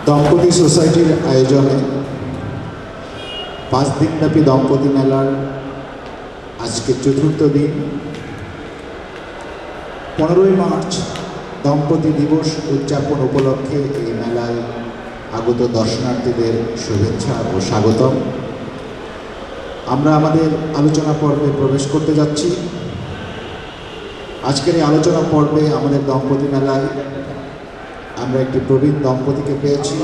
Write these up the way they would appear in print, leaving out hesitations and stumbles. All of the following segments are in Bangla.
দম্পতি সোসাইটির আয়োজনে 5 দিনব্যাপী দম্পতি মেলার আজকে চতুর্থ দিন। 15ই মার্চ দম্পতি দিবস উদযাপন উপলক্ষে এই মেলায় আগত দর্শনার্থীদের শুভেচ্ছা ও স্বাগতম। আমরা আমাদের আলোচনা পর্বে প্রবেশ করতে যাচ্ছি। আজকের এই আলোচনা পর্বে আমাদের দম্পতি মেলায় আমরা একটি প্রবীণ দম্পতিকে পেয়েছি।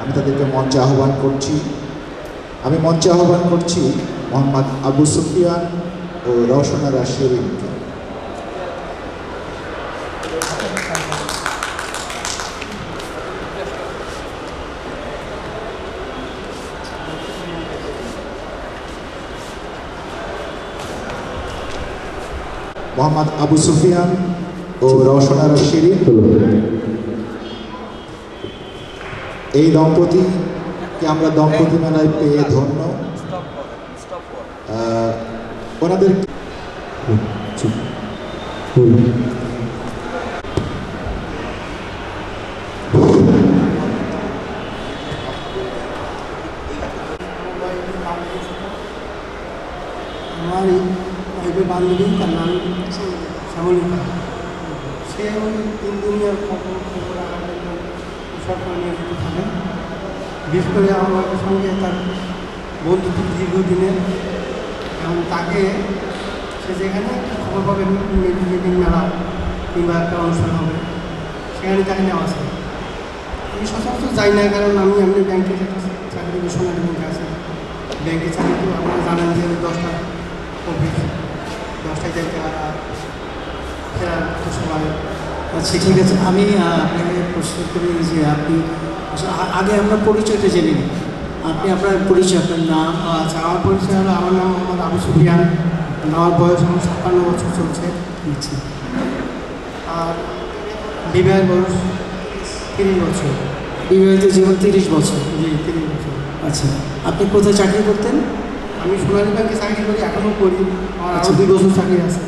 আমি তাদেরকে মঞ্চে আহ্বান করছি। মোহাম্মদ আবু সুফিয়ান ও রওশনারা শিরিনকে। মোহাম্মদ আবু সুফিয়ান ও রওশনারা শিরিন, এই দম্পতিকে আমরা দম্পতি মেলায় পেয়ে ধন্য। ওনাদের আমার এই বান্ধবী, তার নাম শ্যামলিকা। সে ওই 3 দিনের খবর সব নিয়ে থাকেন। বিশেষ করে আমার সঙ্গে তার বন্ধুত্ব দীর্ঘদিনের, এবং তাকে সে যেখানে খবর পাবে মিটিং মেলা কিংবা একটা অনুষ্ঠান হবে, সেখানে তাকে নেওয়া আছে। আমি সচরাচর যাই না, কারণ আমি এমনি ব্যাংকে চাকরি, সোনালী ব্যাংকে আছে। ব্যাংকে চাকরি তো আপনারা জানেন যে 10টা অফিস, 10টায় যাইতে ফেরার সময়। আচ্ছা, ঠিক আছে। আমি আপনাকে প্রশ্ন করি যে আপনি আগে আপনার পরিচয়টা জেনে নিন। আপনি আপনার পরিচয়, আপনার নাম। আচ্ছা, আমার পরিচয় হলো, আমার নাম মোহাম্মদ আবু সুফিয়ান। আমার বয়স আমার 56 বছর চলছে। আচ্ছা। আর বিবাহের বয়স 30 বছর। বিবাহিত জীবন 30 বছর। জি, 30 বছর। আচ্ছা, আপনি কোথায় চাকরি করতেন? আমি সোনালী ব্যাংকে চাকরি করি, এখনও করি। আমার আচ্ছা। 2 বছর চাকরি আছে।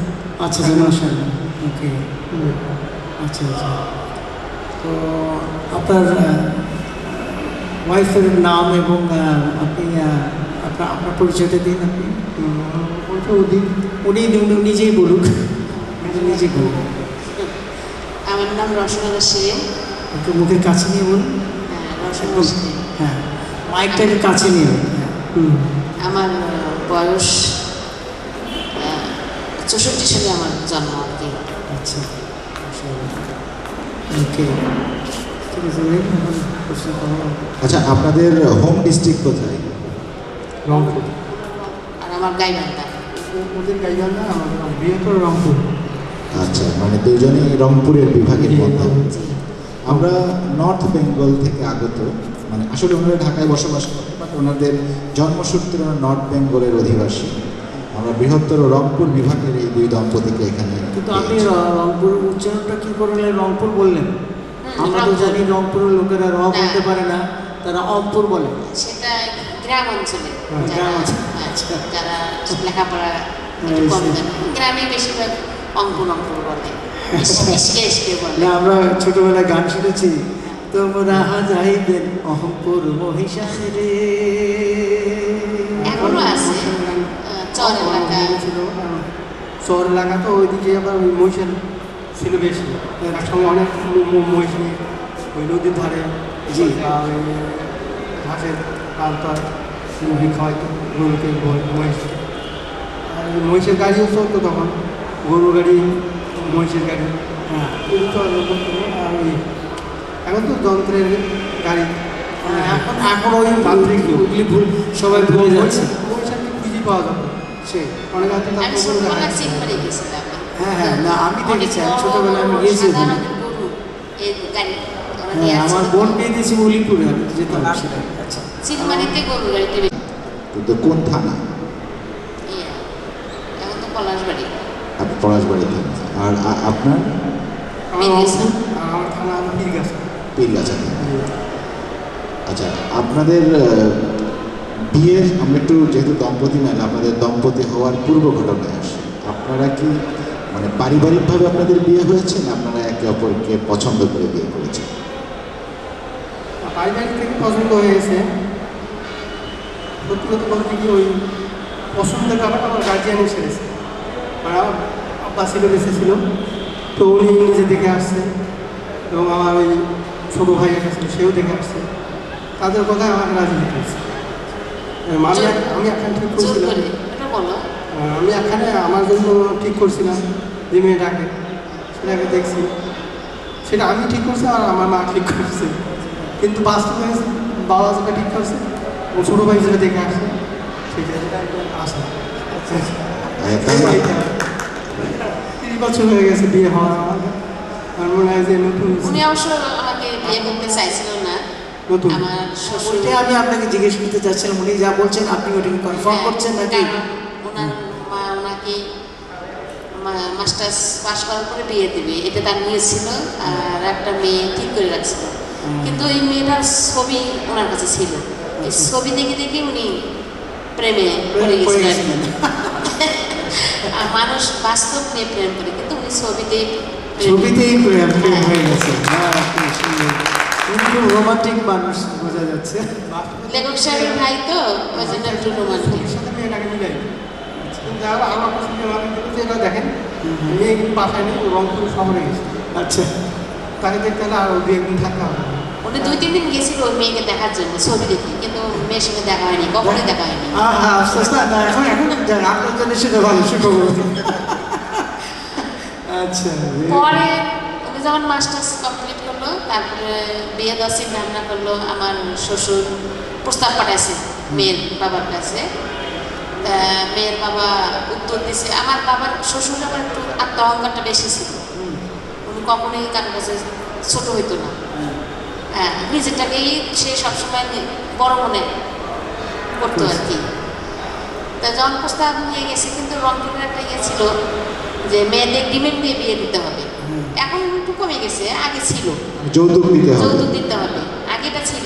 আচ্ছা, মাশাআল্লাহ। ওকে, আচ্ছা আচ্ছা। তো আপনার ওয়াইফের নাম এবং আপনি আপনার পরিচয়টা দিন। আপনি উনি নিজেই বলুক, নিজে বলুন। আমার নাম রওশনারা শিরিন। একটু মুখের কাছে নিয়ে বলুন। হ্যাঁ, রওশনারা শিরিন। হ্যাঁ, মাইকটাকে কাছে নিয়ে। আমার বয়স 64 সালে আমার জন্ম আর কি। আচ্ছা, ওকে, ঠিক আছে। প্রশ্ন করো। আচ্ছা, আপনাদের হোম ডিস্ট্রিক্ট কোথায়? রংপুর। আর আমার গাইবান্ধা। ওদের গাইবান্ধা, আমাদের বৃহত্তর রংপুর। আচ্ছা, মানে দুজনেই রংপুরের বিভাগের মধ্যে। আমরা নর্থ বেঙ্গল থেকে আগত, মানে আসলে ওনারা ঢাকায় বসবাস করে, বাট ওনাদের জন্মসূত্রে ওনারা নর্থ বেঙ্গলের অধিবাসী। আমরা বৃহত্তর রংপুর বিভাগের এই 2 দম্পতিকে এখানে। কিন্তু আপনি রংপুর উচ্চারণটা কি করলেন? রংপুর বললেন। আমরা তো জানি রংপুরের লোকেরা বলতে পারে না, তারা অংপুর বলে। সেটা গ্রাম অঞ্চলে গ্রাম যারা লেখাপড়া একটু কম জানে, গ্রামে বেশিরভাগ অঙ্কুর বলে, এসকে বলে। না, আমরা ছোটবেলায় গান শুনেছি, তোমরা যাইবেন অহংপুর মহিষানে রে। এখনো আছে চর এলাকা। চর এলাকা তো ওইদিকে আবার ওই মহিষের ছিল বেশি, একসঙ্গে অনেক মহিষ নিয়ে ওই নদীর ধারে। জি, ওই ঘাসের কালতার মুহি খাওয়াইতো গরুকে, মহিষ। আর মহিষের গাড়িও চলতো তখন, গরুর গাড়ি, মহিষের গাড়ি। হ্যাঁ, আর ওই এখন তো যন্ত্রের গাড়ি। এখন ওই তান্ত্রিক ওগুলি সবাই ভুলে যাচ্ছে। মহিষের খুঁজি পাওয়া যাবে, সে অনেক আছে। আমি ছোটবেলায় চেক করে গেছিলাম। হ্যাঁ, না, আমি দেখেছি, ছোটবেলায় আমি গিয়েছি। হ্যাঁ, আমার বোন বিয়ে দিয়েছি উলিপুরে, আমি যেতাম সেটা। আচ্ছা, চিলমারিতে গরুর গাড়িতে। কিন্তু কোন থানা? এখন তো পলাশবাড়ি। আপনি পলাশবাড়িতে। আর আপনার? আমার থানা পীরগাছা। আচ্ছা, আপনাদের বিয়ে, আমরা একটু যেহেতু দম্পতি মেলা, আপনাদের দম্পতি হওয়ার পূর্ব ঘটনায় আসে। আপনারা কি মানে পারিবারিকভাবে আপনাদের বিয়ে হয়েছে, না আপনারা একে অপরকে পছন্দ করে বিয়ে করেছেন? পারিবারিক থেকে পছন্দ হয়ে গেছে। সত্যি কথা বলতে কি ওই পছন্দের ব্যাপারটা আমার গার্জিয়ান এসে গেছে। মানে আমার আব্বা ছিল বেঁচে ছিল, তো উনি নিজে দেখে আসছে এবং আমার ওই ছোটো ভাই একটা ছিল সেও দেখে আসছে, তাদের কথায় আমাকে রাজি হতে হয়েছে। আমি একখানে ঠিক জোর করছিলাম, করে এটা বলো। আমি একখানে আমার জন্য ঠিক করছিলাম যে মেয়েটাকে, সেটাকে দেখছি, সেটা আমি ঠিক করছি আর আমার মা ঠিক করছে, কিন্তু বাস্তবে বাবা যেটা ঠিক করছে ও ছোটো ভাই যেটা দেখে আসছে সেটা একটা আশা। তার মানে 30 বছর হয়ে গেছে বিয়ে হওয়ার আমার, আর মনে হয় যে নতুন উনি অবশ্য আমাকে বিয়ে করতে চাইছিল না। নতুন আমার শ্বশুর ওইটাই আমি আপনাকে জিজ্ঞেস করতে চাচ্ছিলাম, উনি যা বলছেন আপনি ওটাকে কনফার্ম করছেন নাকি? কারণ ওনার মা ওনাকে মাস্টার্স পাস করার পরে বিয়ে দেবে এটা তার নিয়ে ছিল, আর একটা মেয়ে ঠিক করে রাখছিল। কিন্তু এই মেয়েটার ছবি ওনার কাছে ছিল, এই ছবি দেখে দেখে উনি প্রেমে পড়ে গেছিলেন আর কি। আর মানুষ বাস্তব নিয়ে প্রেম করে, কিন্তু উনি ছবিতেই ছবিতেই প্রেম হ্যাঁ। হয়ে গেছে। হ্যাঁ, খুব সুন্দর। উনি খুব রোমান্টিক মানুষ বোঝা যাচ্ছে। লেখক সাহেবের ভাই তো ওই জন্য একটু রোমান্টিক। ছবির সাথে মেয়েটাকে মিলাই, কিন্তু আমার পছন্দ আমি বলছি এটা দেখেন মেয়ে কিন্তু বাসায় নেই, ও রংপুর শহরে গেছে, আচ্ছা, তাকে দেখতে হলে আর 2-1 দিন থাকতে হবে। উনি 2-3 দিন গেছিল ওই মেয়েকে দেখার জন্য ছবি দেখে, কিন্তু মেয়ের সঙ্গে দেখা হয়নি, কখনোই দেখা হয়নি। হ্যাঁ আস্তে আস্তে না, এখন যাক, আপনার জন্য সেটা ভালো সুখবর। আচ্ছা, পরে উনি যখন মাস্টার্স কমপ্লিট করলো, তারপরে বিয়ে দেওয়ার চিন্তা ভাবনা করলো। আমার শ্বশুর প্রস্তাব পাঠাইছে মেয়ের বাবার কাছে, তা মেয়ের বাবা উত্তর দিছে। আমার বাবার শ্বশুর আবার একটু আত্ম অহংকারটা বেশি ছিল, উনি কখনোই কারোর কাছে ছোট হইতো না। হ্যাঁ, নিজেরটাকেই সে সবসময় বড় মনে করতো আর কি। তা যখন প্রস্তাব নিয়ে গেছে, কিন্তু রংপুরের একটা ইয়ে ছিল যে মেয়েদের ডিমেন্ড দিয়ে বিয়ে দিতে হবে। এখন একটু কমে গেছে, আগে ছিল যৌতুক দিতে হবে। যৌতুক দিতে হবে, আগেটা ছিল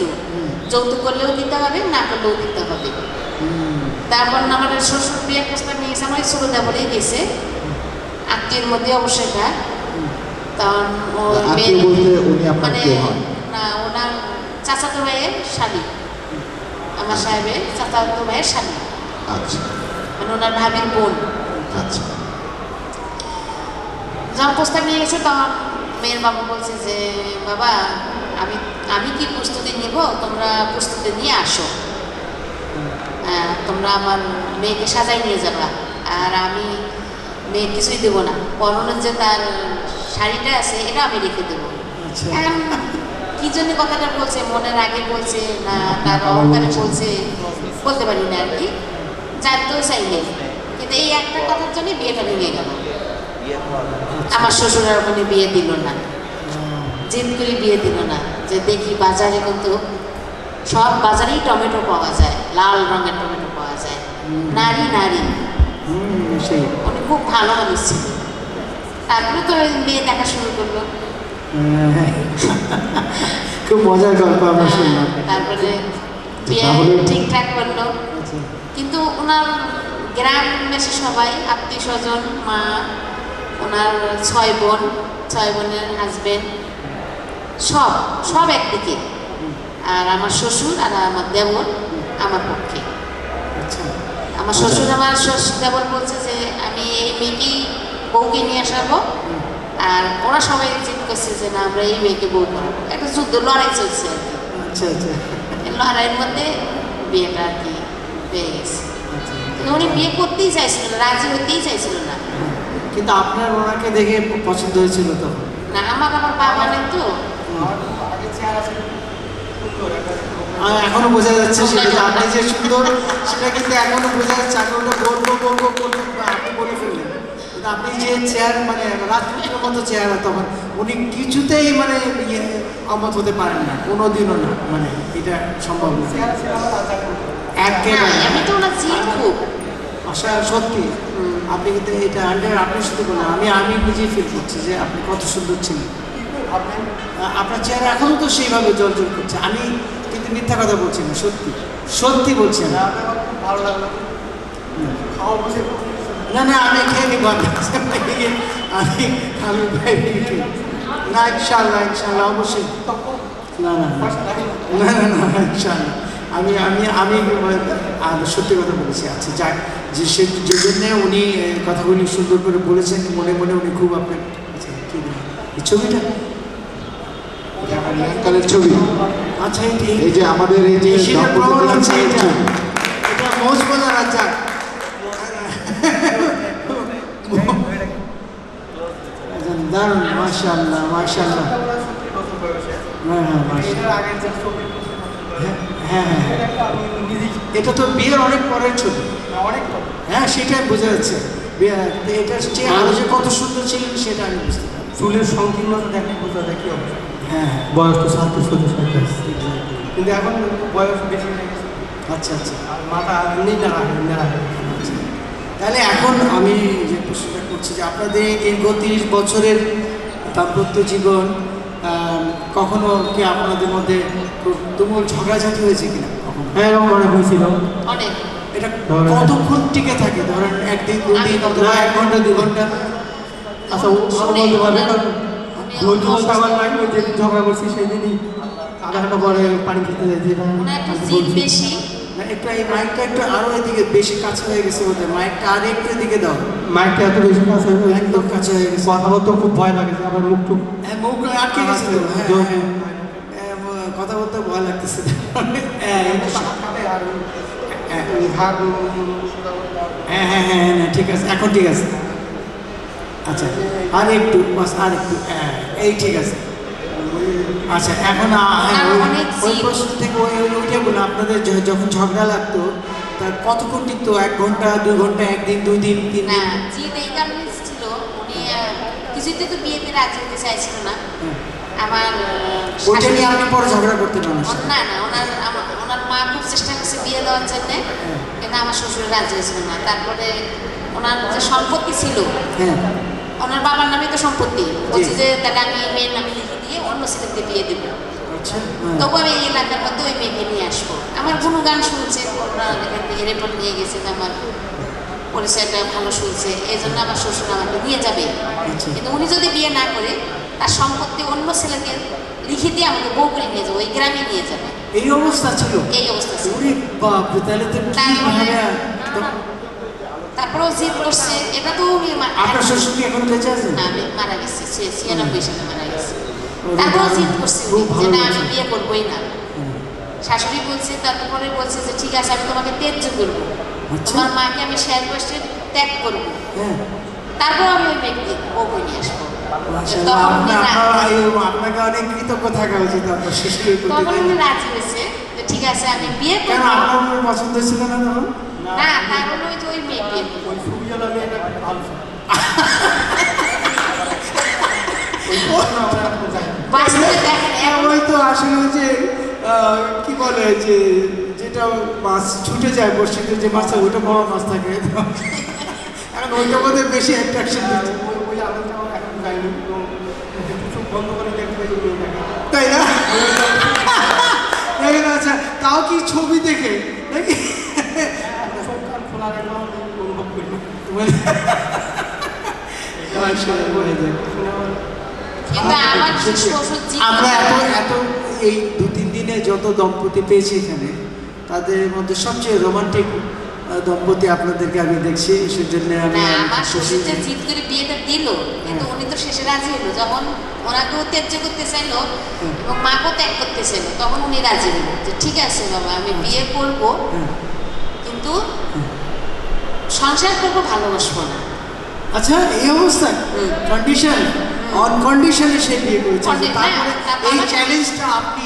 যৌতুক করলেও দিতে হবে, না করলেও দিতে হবে। তারপর আমার শ্বশুর বিয়ের প্রস্তাব নিয়ে গেছে, আমার ছোট দেবরেই গেছে, আত্মীয়ের মধ্যে অবশ্যই এটা। তখন ও আত্মীয় বলতে উনি আপনার মানে কে হন? না, ওনার চাচাতো ভাইয়ের শালী, আমার সাহেবের চাচাতো ভাইয়ের শালী, আচ্ছা মানে ওনার ভাবির বোন। আচ্ছা। যখন প্রস্তাব নিয়ে গেছে, তখন মেয়ের বাবা বলছে যে বাবা আমি আমি কি প্রস্তুতি নিব, তোমরা প্রস্তুতি নিয়ে আসো, তোমরা আমার মেয়েকে সাজাই নিয়ে যাবা, আর আমি মেয়ে কিছুই দেবো না, পরনের যে তার শাড়িটা আছে এটা আমি রেখে দেবো। আচ্ছা। এখন কি জন্য কথাটা বলছে, মনের আগে বলছে না তার অহংকারে বলছে, বলতে পারি না আর কি, জানতেও চাইলে। কিন্তু এই একটা কথার জন্য বিয়েটা ভেঙে গেল। আমার শ্বশুরের ওখানে বিয়ে দিল না, জিদ করে বিয়ে দিল না, যে দেখি বাজারে কিন্তু সব বাজারেই টমেটো পাওয়া যায়, লাল রঙের টমেটো পাওয়া যায়, নারী নারী। সেই উনি খুব ভালো মানুষ ছিল। তারপরে তো ওই মেয়ে দেখা শুরু করলো। খুব মজার গল্প আমরা শুনলাম। তারপরে বিয়ে তাহলে- ঠিকঠাক করলো, আচ্ছা, কিন্তু ওনার গ্রামের সবাই আত্মীয় স্বজন, মা, ওনার 6 বোন, 6 বোনের হাজবেন্ড, সব সব একদিকে, আর আমার শ্বশুর আর আমার দেবর আমার পক্ষে। আচ্ছা, আমার শ্বশুর আমার দেবর বলছে যে আমি এই মেয়েকেই বউকে নিয়ে আসাবো, আর ওরা সবাই চিন্তা করছে যে না আমরা এই মেয়েকে বউ করবো। একটা যুদ্ধ লড়াই চলছে আর কি, আচ্ছা, আচ্ছা, এই লড়াইয়ের মধ্যে বিয়েটা আর কি পেয়ে গেছে। আচ্ছা। কিন্তু উনি বিয়ে করতেই চাইছিল না, রাজি হতেই চাইছিল না। কিন্তু আপনার ওনাকে দেখে পছন্দ হয়েছিল তখন? না, আমার বাবা নেই তো। আমার আগে চেহারা ছিল সুন্দর একটা, আর এখনো বোঝা যাচ্ছে সেটা যে আপনি যে সুন্দর সেটা কিন্তু এখনো বোঝা যাচ্ছে। আমি ওটা বলবো করতে আপনি বলে ফেললেন, কিন্তু আপনি যে চেহারা মানে রাজপুত্রের মতো চেহারা, তখন উনি কিছুতেই মানে অমত হতে পারেন না, কোনোদিনও না, মানে এটা সম্ভব না চেহারা ছিল আমার আচার করতো। একেবারে। আমি তো ওনার জিদ খুব। আশা সত্যি আপনি কিন্তু এটা আপনি শুধু বলেন, আমি নিজেই ফিল করছি যে আপনি কত সুন্দর ছিলেন। ভাবলেন আপনার চেহারা এখনো তো সেইভাবে জলজল করছে। আমি কিন্তু মিথ্যা কথা বলছি না, সত্যি সত্যি বলছি না। আমার খুব ভালো লাগলো, খাওয়া বুঝে না না, আমি খেয়ে নিব, আমি বাইরে খেয়ে। না, ইনশাল্লাহ ইনশাল্লাহ অবশ্যই। না না না না না না ইনশাআল্লাহ। আমি আমি আমি সত্যি কথা বলেছি। আচ্ছা যাক, যে সে যে জন্য উনি কথাগুলি সুন্দর করে বলেছেন, মনে মনে উনি খুব আপনার আচ্ছা কি এই ছবিটা কালের ছবি। আচ্ছা এই যে আমাদের এই যে সেটা দম্পতি প্রমাণ দিনের হচ্ছে কালের এটা ছবি। এটা মোজ বলার আচ্ছা দারুণ, মাশাআল্লাহ মাশাআল্লাহ। হ্যাঁ হ্যাঁ মাশাআল্লাহ। হ্যাঁ হ্যাঁ হ্যাঁ, এটা তো বিয়ের অনেক পরের ছবি। হ্যাঁ সেটাই বোঝা যাচ্ছে। এটা যে আরো যে কত সুন্দর ছিলেন সেটা আমি বুঝতে পারি। চুলের সংকীর্ণতা দেখে বোঝা যায় কি অবস্থা। হ্যাঁ হ্যাঁ বয়স তো 37-40 কিন্তু এখন বয়স বেশি হয়ে গেছে আচ্ছা আচ্ছা আর মাথা এমনি নেড়া হয়ে গেছে। তাহলে এখন আমি যে প্রশ্নটা করছি যে আপনাদের এই দীর্ঘ 30 বছরের দাম্পত্য জীবন, কখনো কি আপনাদের মধ্যে তুমুল ঝগড়াঝাটি হয়েছে কিনা কখনো? হ্যাঁ এরকম মনে হয়েছিল। অনেক। এটা কতক্ষণ টিকে থাকে? ধরেন একদিন দুদিন অথবা 1 ঘন্টা 2 ঘন্টা? আচ্ছা ও ভালো বলতে পারবে কারণ ধৈর্য বলতে আমার নাই। ওই যেদিন ঝগড়া করছি সেই দিনই আধা ঘন্টা পরে পানি খেতে যাই। ওনার একটু জিদ বেশি। না একটু এই মাইকটা একটু আরো এদিকে বেশি কাছে হয়ে গেছে ওদের, মাইকটা আর একটু এদিকে দাও। মাইকটা এত বেশি কাছে একদম কাছে হয়ে গেছে। কথা বলতে খুব ভয় লাগে, আবার মুখ টুক হ্যাঁ মুখ আটকে গেছে তো। হ্যাঁ, হ্যাঁ, হ্যাঁ, কথা বলতে ভয় লাগতেছে। হ্যাঁ হ্যাঁ হ্যাঁ হ্যাঁ হ্যাঁ ঠিক আছে, এখন ঠিক আছে। আচ্ছা আর একটু বাস, আর একটু, হ্যাঁ এই ঠিক আছে। আচ্ছা এখন হ্যাঁ, ওই প্রশ্ন থেকে ওইটা বলুন, আপনাদের যখন ঝগড়া লাগতো তার কতক্ষণ টিকতো? 1 ঘন্টা 2 ঘন্টা, 1 দিন 2 দিন 3 না, দিন? জিদ এই কারণে ছিল, উনি কিছুতে তো বিয়েতে রাজি হতে চাইছিল না। আমার ওইটা নিয়ে আপনি পরে ঝগড়া করতেন না? না না, ওনার মা খুব চেষ্টা করছে বিয়ে দেওয়ার জন্যে, কিন্তু আমার শ্বশুর রাজি হয়েছিল না। তারপরে ওনার যে সম্পত্তি ছিল, হ্যাঁ ওনার বাবার নামে তো সম্পত্তি, বলছে যে তাহলে আমি মেয়ের নামে লিখে দিয়ে অন্য ছেলেকে বিয়ে দেবো। আচ্ছা তবু আমি এই এলাকার মধ্যে ওই মেয়েকে নিয়ে আসবো। আমার গুণগান শুনছে, ওরা এখান থেকে রেপোর্ট নিয়ে গেছে যে আমার পরিচয়টা ভালো শুনছে, এই জন্য আমার শ্বশুর আমাকে নিয়ে যাবে। কিন্তু উনি যদি বিয়ে না করে তার সম্পত্তি অন্য ছেলেকে লিখে দিয়ে আমাকে বউ করে নিয়ে যাবে, ওই গ্রামে নিয়ে যাবে। এই অবস্থা ছিল? এই অবস্থা ছিল। ওরে বাপরে, তাহলে তো কি তারপরে ভাবে? তারপরেও জিদ করছে, এটা তো উনি আপনার শ্বশুর কি এখন বেঁচে আছে? না, আমি মারা গেছি, 96 সালে মারা গেছে। তারপরেও জিদ করছে উনি যে না আমি বিয়ে করবোই না। শাশুড়ি বলছে, তারপরে বলছে যে ঠিক আছে আমি তোমাকে ত্যায্য করবো, তোমার মাকে আমি শেয়ার বসে ত্যাগ করবো, তারপর আমি ওই মেয়েকে বউ নিয়ে আসবো। তখন উনি আপনাকে অনেক কৃতজ্ঞ থাকা উচিত আপনার শ্বশুরের প্রতি। তখন উনি রাজি হয়েছে যে ঠিক আছে আমি বিয়ে কেন করবো। আপনার পছন্দ ছিল না তখন? না, তার হলো ওই যে ওই মেয়ে বিয়ে করবো। ওই ছবিওয়ালা মেয়েটা ভালো ছিল। বাস্তবে দেখেন ওই তো আসলে ওই যে কি বলে যে যেটা মাছ ছুটে যায় বর্ষিতে, যে মাছটা ওইটা বড় মাছ থাকে, এখন ওইটা বোধহয় বেশি অ্যাট্রাকশন দিচ্ছে, ওই আলোটা এখন যায়নি তো কিছু বন্ধ করে দেখবে এই মেয়েটাকে। তাই না? দেখেন আচ্ছা, তাও কি ছবি দেখে নাকি? চোখ কান খোলা রেখে অনুভব করি। কিন্তু আমার যে শ্বশুর জি আমরা এত এই 2-3 দিনে যত দম্পতি পেয়েছি এখানে, তাদের মধ্যে সবচেয়ে রোমান্টিক দম্পতি আপনাদেরকে আমি দেখছি, সেজন্য আমি না, আমার খুশি। শ্বশুর যে জিদ করে বিয়েটা দিল, কিন্তু উনি তো শেষে রাজি হলো। যখন ওনাকেও ত্যায্য করতে চাইলো এবং মাকেও ত্যাগ করতে চাইলো, তখন উনি রাজি হলো যে ঠিক আছে বাবা আমি বিয়ে করব, কিন্তু সংসার করবো, ভালোবাসবো না। আচ্ছা এই অবস্থা, কন্ডিশন অন কন্ডিশনে সে বিয়ে করেছে। তারপরে এই চ্যালেঞ্জটা আপনি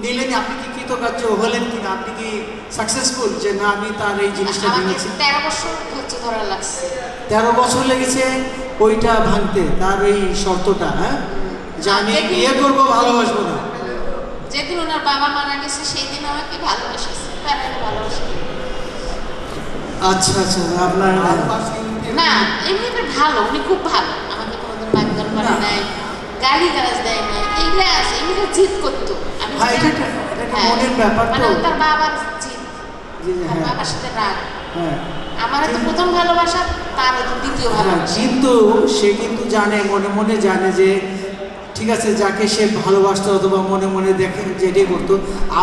নিলেন, আপনি কি কৃতকার্য হলেন কিনা? আপনি কি সাকসেসফুল যে না আমি তার এই জিনিসটা আমাকে ভেঙেছি? 13 বছর ধৈর্য ধরা লাগছে। 13 বছর লেগেছে ওইটা ভাঙতে, তার এই শর্তটা, হ্যাঁ যে আমি বিয়ে করবো, ভালোবাসবো না। যেদিন ওনার বাবা মারা গেছে সেই দিন আমাকে ভালোবাসেছে, তার আগে ভালোবাসেনি। আচ্ছা আচ্ছা, আপনার না এমনিতে ভালো, উনি খুব ভালো, আমাকে কোনোদিন মারধর করে নাই, গালি গালাজ দেয় না, এইগুলো আছে। এমনিতে জিদ করতো, আমি হ্যাঁ, এটা একটা মনের ব্যাপার তো। মানে তার বাবার জিদ, জি, তার হ্যাঁ। বাবার সাথে রাগ। হ্যাঁ আমার তো প্রথম ভালোবাসা, তার তো দ্বিতীয় ভালোবাসা। কিন্তু সে কিন্তু জানে, মনে মনে জানে যে ঠিক আছে, যাকে সে ভালোবাসতো অথবা মনে মনে দেখে যেটাই করতো,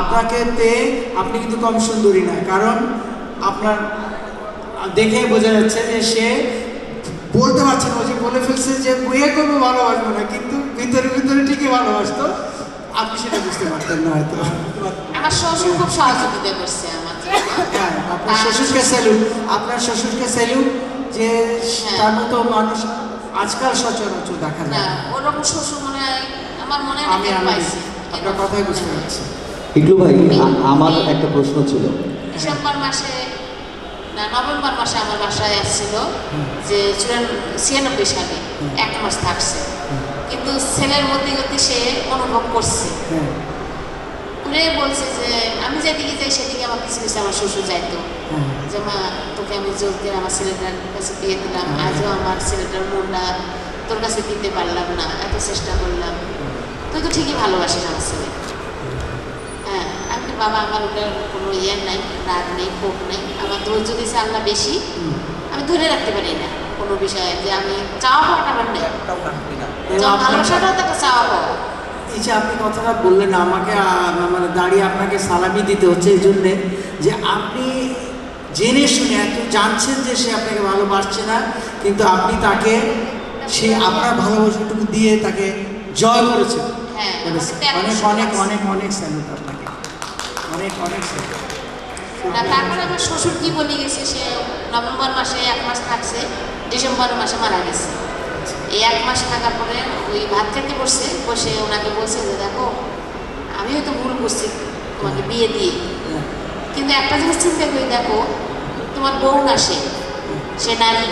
আপনাকে পেয়ে আপনি কিন্তু কম সুন্দরী না, কারণ আপনার দেখে বোঝা যাচ্ছে যে সে বলতে পারছে না, ও যে বলে ফেলছে যে বিয়ে করবো ভালোবাসবো না, কিন্তু ভিতরে ভিতরে ঠিকই ভালোবাসতো, আপনি সেটা বুঝতে পারতেন না হয়তো। আমার শ্বশুর খুব সহযোগিতা করছে আমার জন্য। হ্যাঁ, আপনার শ্বশুরকে স্যালুট, আপনার শ্বশুরকে স্যালুট, যে তার মতো মানুষ আজকাল সচরাচর দেখা না, যায়। ওরকম শ্বশুর মনে হয় আমার মনে হয় আমি না আমি পাইছি। আপনার কথাই বুঝতে পারছি। ইগলু ভাই, আমার একটা প্রশ্ন ছিল। ডিসেম্বর মাসে না নভেম্বর মাসে আমার বাসায় আসছিল, যে 96 সালে 1 মাস থাকছে, কিন্তু ছেলের মধ্যে গতি সে অনুভব করছে, হ্যাঁ, ঘুরে বলছে যে আমি যেদিকে যাই সেদিকে আমার কিছু কিছু আমার শ্বশুর যাইতো, হ্যাঁ, যে মা তোকে আমি জোর করে আমার ছেলেটার কাছে দিয়ে দিলাম, আজও আমার ছেলেটার মনটা তোর কাছে দিতে পারলাম না, এত চেষ্টা করলাম, তুই তো ঠিকই ভালোবাসিস আমার ছেলে। হ্যাঁ, আমি বাবা আমার ওটার কোনো ইয়ে নাই, রাগ নেই, ক্ষোভ নেই, আমার ধৈর্য দিয়েছে আল্লাহ বেশি, আমি ধরে রাখতে পারি না কোনো বিষয়ে, যে আমি চাওয়া পাওয়াটা আমার নেই, ভালোবাসাটাও তো একটা চাওয়া পাওয়া। এই যে আপনি কথাটা বললেন, আমাকে মানে দাঁড়িয়ে আপনাকে সালামি দিতে হচ্ছে এই জন্যে যে আপনি জেনে শুনে এত জানছেন যে সে আপনাকে ভালোবাসছে না, কিন্তু আপনি তাকে সে আপনার ভালোবাসাটুকু দিয়ে তাকে জয় করেছেন। হ্যাঁ, অনেক অনেক অনেক অনেক স্যালুট আপনাকে, অনেক অনেক স্যালুট। না, তারপরে আমার শ্বশুর কি বলে গেছে, সে নভেম্বর মাসে 1 মাস থাকছে, ডিসেম্বর মাসে মারা গেছে। এই 1 মাস থাকার পরে ওই ভাত খেতে বসছে, বসে ওনাকে বলছে যে দেখো আমি হয়তো ভুল করছি তোমাকে বিয়ে দিয়ে, কিন্তু একটা জিনিস চিন্তা করে দেখো, তোমার বউ না সে নারী,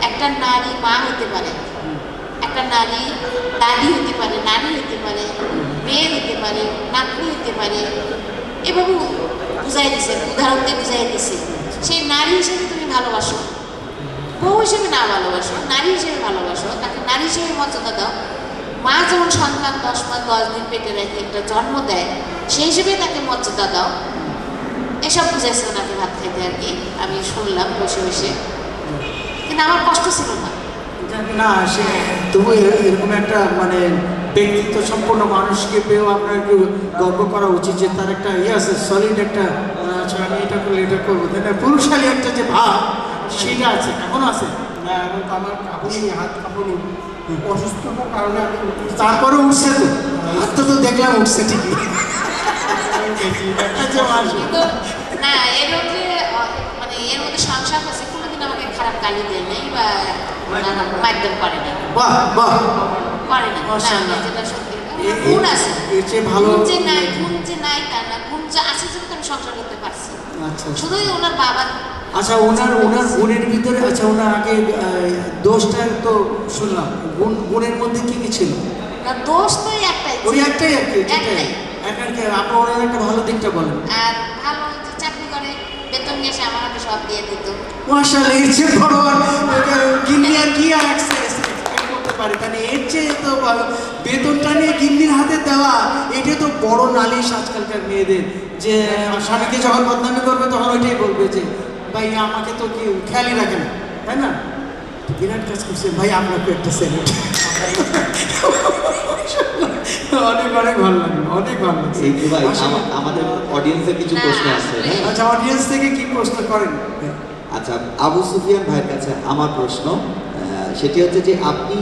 একটা নারী মা হতে পারে, একটা নারী দাদি হতে পারে, নারী হতে পারে, মেয়ে হতে পারে, নাতনি হতে পারে, এভাবে বুঝাই দিছে, উদাহরণ দিয়ে বুঝাই দিছে। সেই নারী হিসেবে তুমি ভালোবাসো, বউ হিসেবে না ভালোবাসো, নারী হিসেবে ভালোবাসো, তাকে নারী হিসেবে মর্যাদা দাও। মা যেমন সন্তান 10 মাস 10 দিন পেটে রেখে একটা জন্ম দেয়, সেই হিসেবে তাকে মর্যাদা দাও, এসব বুঝাইছে ওনাকে ভাত খাইতে আর কি, আমি শুনলাম বসে বসে, কিন্তু আমার কষ্ট ছিল না। না, সে তবু এরকম একটা মানে ব্যক্তিত্ব সম্পন্ন মানুষকে পেয়েও আপনার একটু গর্ব করা উচিত, যে তার একটা ইয়ে আছে, সলিড একটা, আচ্ছা আমি এটা করলে এটা করবো, তাই না, পুরুষালী একটা যে ভাব সেটা আছে, এখনো আছে। না, এখন তো আমার কাঁপুনি, হাত কাঁপুনি, অসুস্থতার কারণে আমি তারপরে উঠছে তো, হাত তো দেখলাম উঠছে ঠিকই। আচ্ছা, মাসি। কিন্তু না, এর মধ্যে মানে এর মধ্যে সংসার হচ্ছে, কোনোদিন আমাকে খারাপ গালি দেয় নাই বা মারধর করে নাই, বাহ বাহ, করে না। মাশাআল্লাহ। না, যেটা সত্যি এ- গুণ আছে, এর চেয়ে ভালো। গুণ যে নাই তা না, গুণ যে আছে জন্য তো আমি সংসার করতে পারছি, আচ্ছা, শুধুই ওনার বাবা। আচ্ছা, ওনার গুণের ভিতরে, আচ্ছা ওনার আগে দোষটা তো শুনলাম, গুণের মধ্যে কি কি ছিল? না, দোষ তো এই একটাই, ওই একটাই আর কি, একটাই। একাকে আপনি ওনার একটা ভালো দিকটা বলেন। আর ভালো যে চাকরি করে, বেতন নিয়ে এসে আমার হাতে সব দিয়ে দিত। মাশাআল্লাহ, এর চেয়ে বড় গিন্নি আর কি আর expect করতে পারে, তাহলে এর চেয়ে তো ভালো বেতনটা নিয়ে গিন্নির হাতে দেওয়া, এটা তো বড় নালিশ আজকালকার মেয়েদের, যে স্বামীকে যখন বদনামি করবে তখন ওইটাই বলবে যে ভাই আমাকে তো কি খেয়ালই রাখে না, তাই না? বিরাট কাজ করছে ভাই, আপনাকে একটা স্যালুট। অনেক অনেক ভালো লাগলো, অনেক ভালো লাগছে। ইগলু ভাই, আমাদের অডিয়েন্সের কিছু না, প্রশ্ন আছে। আসলে- হ্যাঁ? আচ্ছা, অডিয়েন্স থেকে কি প্রশ্ন করেন? আচ্ছা, আবু সুফিয়ান ভাইয়ের কাছে আমার প্রশ্ন, সেটি হচ্ছে যে আপনি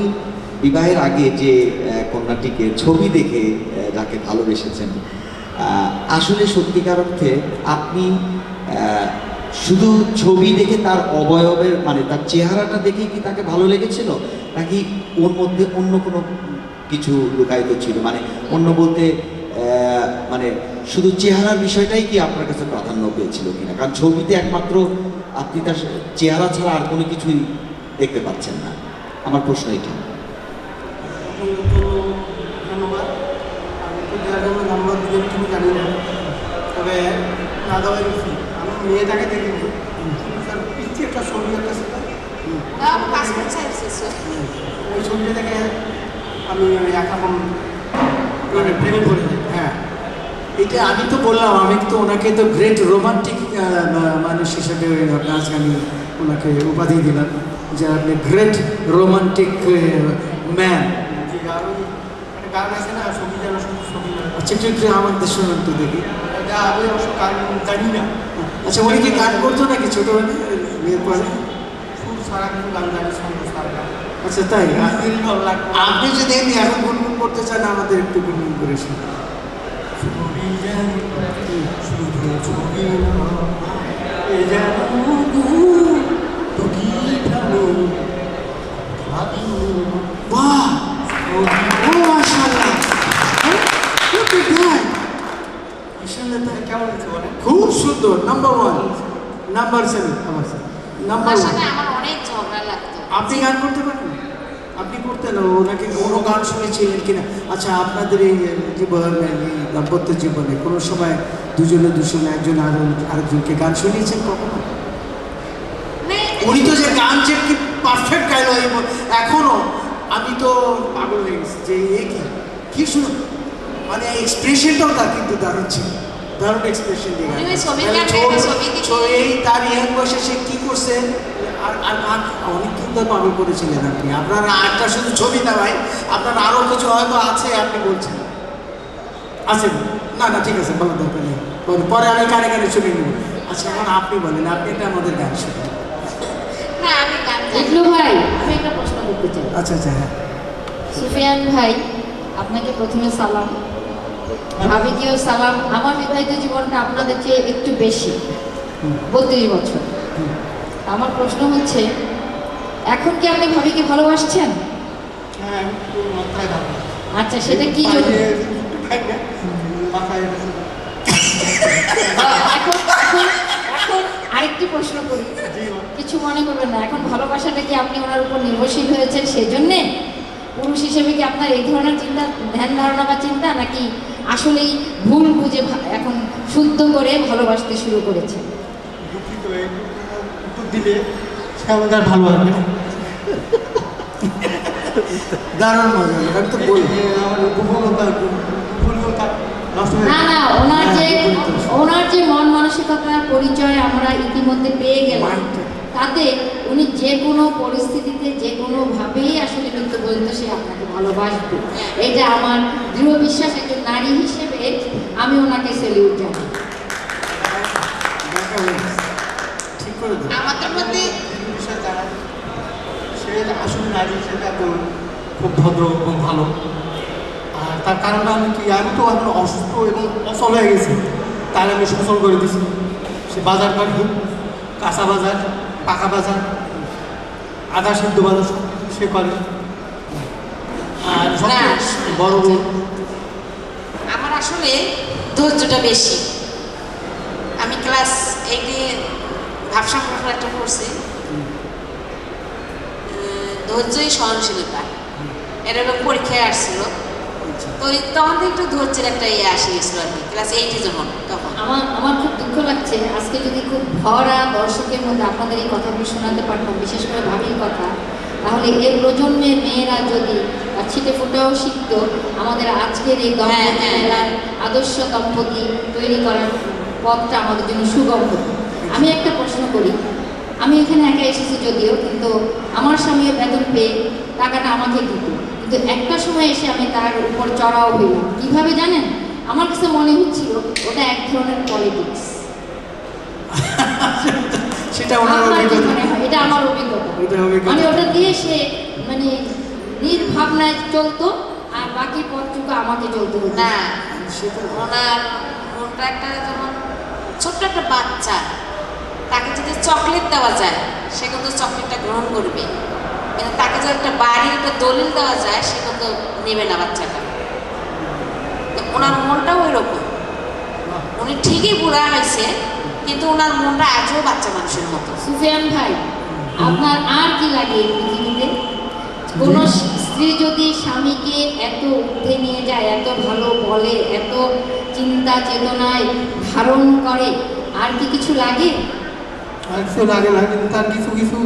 বিবাহের আগে যে কন্যাটিকে ছবি দেখে যাকে ভালোবেসেছেন, আসলে সত্যিকার অর্থে আপনি শুধু ছবি দেখে তার অবয়বের মানে তার চেহারাটা দেখে কি তাকে ভালো লেগেছিল, নাকি ওর মধ্যে অন্য কোনো কিছু লুকায়িত ছিল? মানে অন্য বলতে মানে শুধু চেহারার বিষয়টাই কি আপনার কাছে প্রাধান্য পেয়েছিল কিনা? কারণ ছবিতে একমাত্র আপনি তার চেহারা ছাড়া আর কোনো কিছুই দেখতে পাচ্ছেন না। আমার প্রশ্ন এটা। ধন্যবাদ। আমি তো যার জন্য নাম্বার দিলেন তুমি জানি না, তবে না দেওয়াই উচিত। আমি মেয়েটাকে দেখিনি, কিন্তু তার পিছিয়ে একটা ছবি একটা ছিল, পাসপোর্ট সাইজ ছিল। ওই ছবিটা দেখে আমি এখন মানে প্রেমে পড়ে যাই। হ্যাঁ, এটা আমি তো বললাম, আমি তো ওনাকে তো গ্রেট রোমান্টিক মানুষ হিসেবে আজকে আমি ওনাকে উপাধি দিলাম, যে আপনি গ্রেট রোমান্টিক ম্যান। আর ওই একটা গান আছে না, ছবি যেন শুধু ছবি নয়। আচ্ছা একটু একটু আমাদের শুনুন তো দেখি। এটা আমি অবশ্য গান জানি না, আচ্ছা উনি কি গান করতো নাকি ছোটবেলায় বিয়ের পরে? সুর ছাড়া কিছু গান জানি, ছন্দ ছাড়া গান। আচ্ছা তাই দিন ভালো লাগবে। আপনি যদি এমনি এখন গুনগুন করতে চান আমাদের একটু গুনগুন করে শুনুন। ছবি যেন শুধু ছবি নয়, এ যেন দুটি প্রাণ ভাবি বাহ! ও মাশাআল্লাহ! Look at that! মাশাআল্লাহ, তাই কেমন হচ্ছে বলেন? খুব সুন্দর। নাম্বার 1, নাম্বার 7, নাম্বার ওনার 1। সাথে আমার অনেক ঝগড়া লাগতো। আপনি গান করতে পারেন? আপনি করতেন? ওনাকে কোনো গান শুনেছিলেন কিনা? আচ্ছা আপনাদের এই জীবনে, এই দাম্পত্য জীবনে কোনো সময় দুজনে একজন আরেকজনকে গান শুনিয়েছেন কখনো? মানে উনি তো যে গান যে কি পারফেক্ট গাইল, এখনো আমি তো পাগল হয়ে গেছি যে এ কি শুনো, মানে এক্সপ্রেশনটাও তার কিন্তু দারুণ ছিল, দারুণ এক্সপ্রেশন দিয়ে গান উনি ওই করছে। ছবির তাহলে গানটা, একটা ছবি দেখে- এই তার ইয়াং বয়সে সে কি করছে, আর অনেক কিন্তু পাগল করেছিলেন আপনি। আপনার একটা শুধু ছবি না ভাই, আপনার আরও কিছু হয়তো আছে আপনি বলছেন। আছেন? না না ঠিক আছে, বলার দরকার নেই, পরে আমি কানে কানে শুনে নেব। আচ্ছা এখন আপনি বলেন, আপনি এটা আমাদের গান শুনেন। না, আমি গান জানি। ইবলু ভাই, আমি একটা প্রশ্ন করতে চাই। আচ্ছা আচ্ছা, হ্যাঁ। সুফিয়ান ভাই, আপনাকে প্রথমে সালাম, ভাবিকেও সালাম। আমার বিবাহিত জীবনটা আপনাদের চেয়ে একটু বেশি, 32 বছর। আমার প্রশ্ন হচ্ছে, এখন কি আপনি ভাবিকে ভালোবাসছেন? হ্যাঁ, একটু মাথায় ভালো। আচ্ছা, সেটা কি জন্য? মাথায় এখন এখন এখন আরেকটি প্রশ্ন করি, কিছু মনে করবেন না। এখন ভালোবাসাটা কি আপনি ওনার উপর নির্ভরশীল হয়েছেন সেজন্যে? পুরুষ হিসেবে কি আপনার এই ধরনের চিন্তা, ধ্যান ধারণা বা চিন্তা, নাকি আসলেই ভুল বুঝে এখন শুদ্ধ করে ভালোবাসতে শুরু করেছে? দুঃখিত, এই উত্তর দিলে সে আমাদের আর ভালো হবে না। দারুণ মজা, আমি তো বলবো। আমার গোপনতা নষ্ট হয়ে না না, ওনার যে মন মানসিকতার পরিচয় আমরা ইতিমধ্যে পেয়ে গেলাম, তাতে উনি যে কোনো পরিস্থিতিতে যে কোনোভাবেই আসলে মৃত্যু পর্যন্ত সে আপনাকে ভালোবাসবে, এটা আমার দৃঢ় বিশ্বাস। একজন নারী হিসেবে আমি ওনাকে সেলিউট জানাই। দেখা হয়ে গেছে। ঠিক করে দেবো। আমাদের মধ্যে বিষয় জানা, সে আসলে নারী সেটা খুব ভদ্র এবং ভালো। আর তার কারণটা আমি কি, আমি তো এখন অসুস্থ এবং অসল হয়ে গেছি, তাই আমি সচল করে দিছি। সে বাজার করে, কাঁচা বাজার, পাকা বাজার, আদা সিদ্ধ বাজার সব কিছু সে করে। আর সবচেয়ে বড় আমার আসলে ধৈর্যটা বেশি। আমি ক্লাস 8-এ ভাবসাব একটা পড়ছি, ধৈর্যই সহনশীলতা। এটা হলো পরীক্ষায় আসছিল, তো তখন থেকে একটু ধৈর্যের একটা ইয়ে আসে গেছিল আর কি, ক্লাস 8-এ যখন। তখন আমার খুব দুঃখ লাগছে, আজকে যদি খুব ভরা দর্শকের মধ্যে আপনাদের এই কথাগুলো শোনাতে পারতাম, বিশেষ করে ভাবির কথা, তাহলে এর প্রজন্মের মেয়েরা যদি ছিটে ফোটাও শিখত, আমাদের আজকের এই দম্পতি মেলার আদর্শ দম্পতি তৈরি করার পথটা আমাদের জন্য সুগম হতো। আমি একটা প্রশ্ন করি, আমি এখানে একা এসেছি যদিও, কিন্তু আমার স্বামীও বেতন পেয়ে টাকাটা আমাকে দিত, কিন্তু একটা সময় এসে আমি তার উপর চড়াও হইলাম। কীভাবে জানেন? আমার কাছে মনে হচ্ছিল ওটা এক ধরনের পলিটিক্স। সেটা ওনার আপনার কি অভিজ্ঞতা। মনে হয়? এটা আমার অভিজ্ঞতা। এটা অভিজ্ঞতা। মানে ওটা দিয়ে সে মানে নির্ভাবনায় চলতো, আর বাকি পথটুকু আমাকে চলতে হতো। না, সেটা ওনার মনটা একটা, যেমন ছোট্ট একটা বাচ্চা, তাকে যদি চকলেট দেওয়া যায় সে কিন্তু চকলেটটা গ্রহণ করবে, কিন্তু তাকে যদি একটা বাড়ির একটা দলিল দেওয়া যায় সে কিন্তু নেবে না বাচ্চাটা। তো ওনার মনটাও ওই রকম। উনি ঠিকই বুড়া হয়েছে, কিন্তু ওনার মনটা আজও বাচ্চা মানুষের মতো। সুফিয়ান ভাই, আপনার আর কি লাগে এই পৃথিবীতে? কোনো স্ত্রী যদি স্বামীকে এত ঊর্ধ্বে নিয়ে যায়, এত ভালো বলে, এত চিন্তা চেতনায় ধারণ করে, আর কি কিছু লাগে? আর কিছু লাগে না, কিন্তু তার কিছু কিছু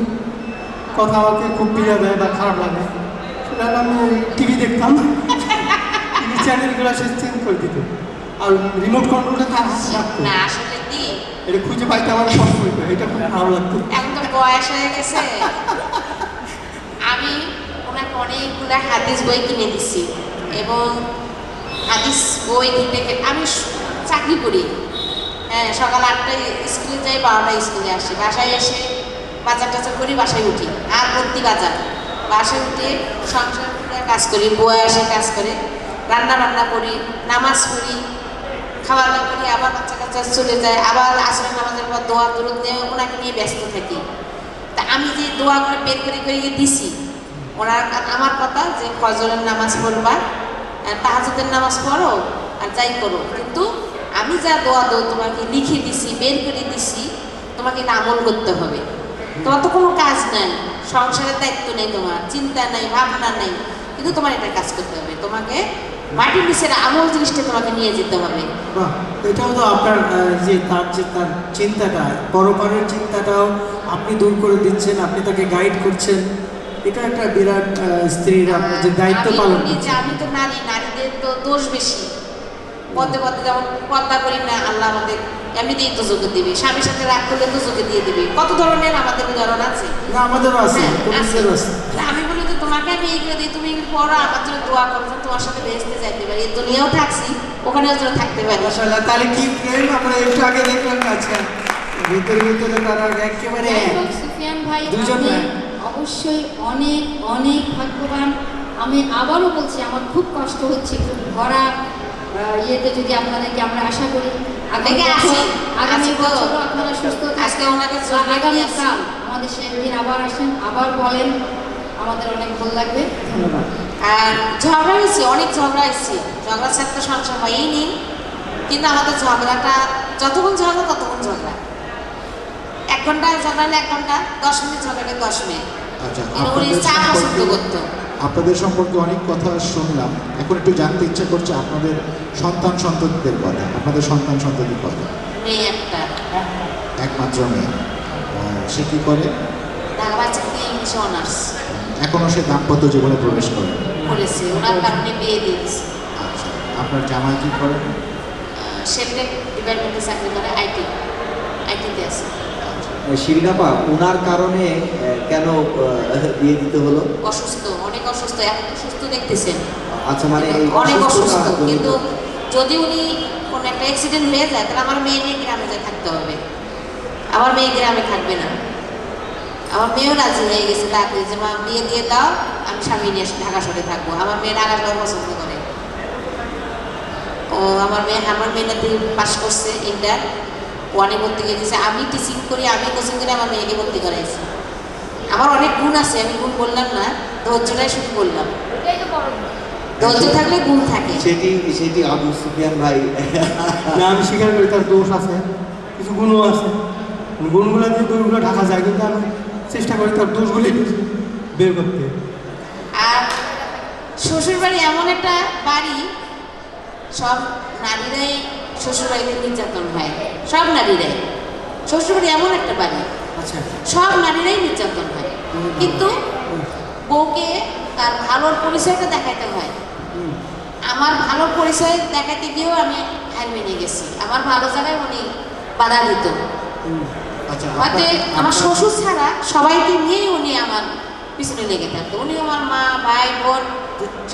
কথা আমাকে খুব পীড়া দেয় বা খারাপ লাগে। সেটা আমি টিভি দেখতাম, টিভি চ্যানেলগুলো সে চেঞ্জ করে দিত, আর রিমোট কন্ট্রোলটা থাকতো, না আসলে কি, এটা খুঁজে পাইতে আমার কষ্ট হইতো, এটা খুব ভালো লাগতো। এখন তো বয়স হয়ে গেছে। আমি ওনাকে অনেকগুলো হাদিস বই কিনে দিছি এবং হাদিস বই কিনতে আমি চাকরি করি। হ্যাঁ, সকাল 8টায় স্কুলে যাই, 12টায় স্কুলে আসি, বাসায় এসে বাজার টাজার করি, বাসায় উঠি, আর ভর্তি বাজার, বাসায় উঠে সংসার কাজ করি, বুয়া এসে কাজ করে, রান্না বান্না করি, নামাজ পড়ি, খাওয়া দাওয়া করি, আবার বাচ্চা কাচ্চা চলে যায়, আবার আসরের নামাজের পর দোয়া দরুদ নিয়ে ওনাকে নিয়ে ব্যস্ত থাকি। তা আমি যে দোয়া করে বের করে দিছি, ওনার আমার কথা যে ফজরের নামাজ পড়বা, তাহাজ্জুদের নামাজ পড়ো আর যাই করো, কিন্তু আমি যা দোয়া তোমাকে লিখে দিছি, বের করে দিছি, তোমাকে এটা আমল করতে হবে। তোমার তো কোনো কাজ নাই, সংসারের দায়িত্ব নেই, তোমার চিন্তা নেই, ভাবনা নেই, কিন্তু তোমার এটা কাজ করতে হবে। তোমাকে মাটির নিচের আমল জিনিসটা তোমাকে নিয়ে যেতে হবে। বাহ, এটাও তো আপনার তার চিন্তাটা, পরকারের চিন্তাটাও আপনি দূর করে দিচ্ছেন, আপনি তাকে গাইড করছেন। এটা একটা বিরাট স্ত্রীর আপনার যে দায়িত্ব পালন করছেন। আমি তো নারীদের তো দোষ বেশি, পদে পদে যেমন পর্দা করি না, আল্লাহ আমাদের এমনিতেই তো যোগ্য দিবে, স্বামীর সাথে রাগ করলে তো যোগ্য দিয়ে দিবে। কত ধরনের আমাদের উদাহরণ আছে না, আমাদেরও আছে, পুরুষদেরও আছে। আমি বলি যে তোমাকে আমি এইগুলো দিই, তুমি এগুলো পড়ো, আমার জন্য দোয়া করো, তোমার সাথে বেহেশতে যাইতে পারি, এই দুনিয়াও থাকছি, ওখানেও যেন থাকতে পারি। মাশাআল্লাহ, তাহলে কি প্রেম আমরা একটু আগে দেখলাম। আচ্ছা, ভিতরে তারা একেবারে যাই হোক, সুফিয়ান ভাই দুজন আপনি ভাই। অবশ্যই অনেক অনেক ভাগ্যবান। আমি আবারও বলছি, আমার খুব কষ্ট হচ্ছে, খুব ভরা ইয়েতে যদি আপনাদেরকে আমরা আশা করি দেখে আসি, আগামী আসি তো। বছরও আপনারা সুস্থ আজকে ওনাকে থাকবেন, জরুরি আগামীকাল আমাদের শেষ দিন আবার আসেন, আবার বলেন, আমাদের অনেক ভালো লাগবে। ধন্যবাদ। আর ঝগড়া হয়েছে, অনেক ঝগড়া হয়েছে, ঝগড়া ছাড়া তো সংসার হয়ই নি, কিন্তু আমাদের ঝগড়াটা যতক্ষণ ঝগড়া ততক্ষণ ঝগড়া। 1 ঘন্টা ঝগড়া হলে 1 ঘন্টা, 10 মিনিট ঝগড়ালে 10 মিনিট। আচ্ছা, উনি চা পছন্দ করতো। আপনাদের সম্পর্কে অনেক কথা শুনলাম, এখন একটু জানতে ইচ্ছা করছে আপনাদের সন্তান সন্ততিদের কথা। আপনাদের সন্তান সন্ততির কথা। মেয়ে একটা, একমাত্র মেয়ে, সে কি করে? ঢাকা বাচ্চাকে ইংলিশে অনার্স এখনো সে দাম্পত্য জীবনে প্রবেশ করে? করেছে, ওনার কারণে বিয়ে দিয়েছে। আচ্ছা, আপনার জামাই কি করেন? সেটেক ডিপার্টমেন্টে চাকরি করে, আইটিতে আছে। শিরিনাপা, ওনার কারণে কেন বিয়ে দিতে হলো? অসুস্থ, অনেক অসুস্থ, এখন তো সুস্থ দেখতেছেন। আচ্ছা, মানে এই অনেক অসুস্থ, অসুস্থতা জনিত- কিন্তু যদি উনি কোনো একটা অ্যাক্সিডেন্ট হয়ে যায়, তাহলে আমার মেয়ে নিয়ে গ্রামে যায় থাকতে হবে। আমার মেয়ে গ্রামে থাকবে না। আমার মেয়েও রাজি হয়ে গেছে তাড়াতাড়ি যে মা বিয়ে দিয়ে দাও, আমি স্বামী নিয়ে ঢাকা শহরে থাকবো। আমার মেয়ে ঢাকা শহর পছন্দ করে। ও আমার মেয়েটাতে পাস করছে, ইন্টার ওয়ানে ভর্তি করে দিয়েছে। আমি টিচিং করি, আমি কোচিং করে আমার মেয়েকে ভর্তি করাইছি। আমার অনেক গুণ আছে, আমি গুণ বললাম না, ধৈর্যটাই শুধু বললাম। ধৈর্য থাকলে গুণ থাকে। সেটি আবু সুফিয়ান ভাই না, আমি স্বীকার করি তার দোষ আছে, কিছু গুণও আছে, গুণগুলো দিয়ে দোষগুলো ঢাকা যায়, কিন্তু আমি চেষ্টা করি তার দোষগুলি বের করতে। আর শ্বশুরবাড়ি এমন একটা বাড়ি, সব নারীরাই শ্বশুরবাড়িতে নির্যাতন হয়, সব নারীরাই। শ্বশুরবাড়ি এমন একটা বাড়ি, আচ্ছা, সব নারীরাই নির্যাতন হয়, কিন্তু বউকে তার ভালোর পরিচয়টা দেখাইতে হয়। আমার ভালো পরিচয় দেখাতে গিয়েও আমি হার মেনে গেছি, আমার ভালো জায়গায় উনি বাধা দিত। আচ্ছা, মানে আমার শ্বশুর ছাড়া সবাইকে নিয়েই উনি আমার পিছনে লেগে থাকতো। উনি আমার মা, ভাই, বোন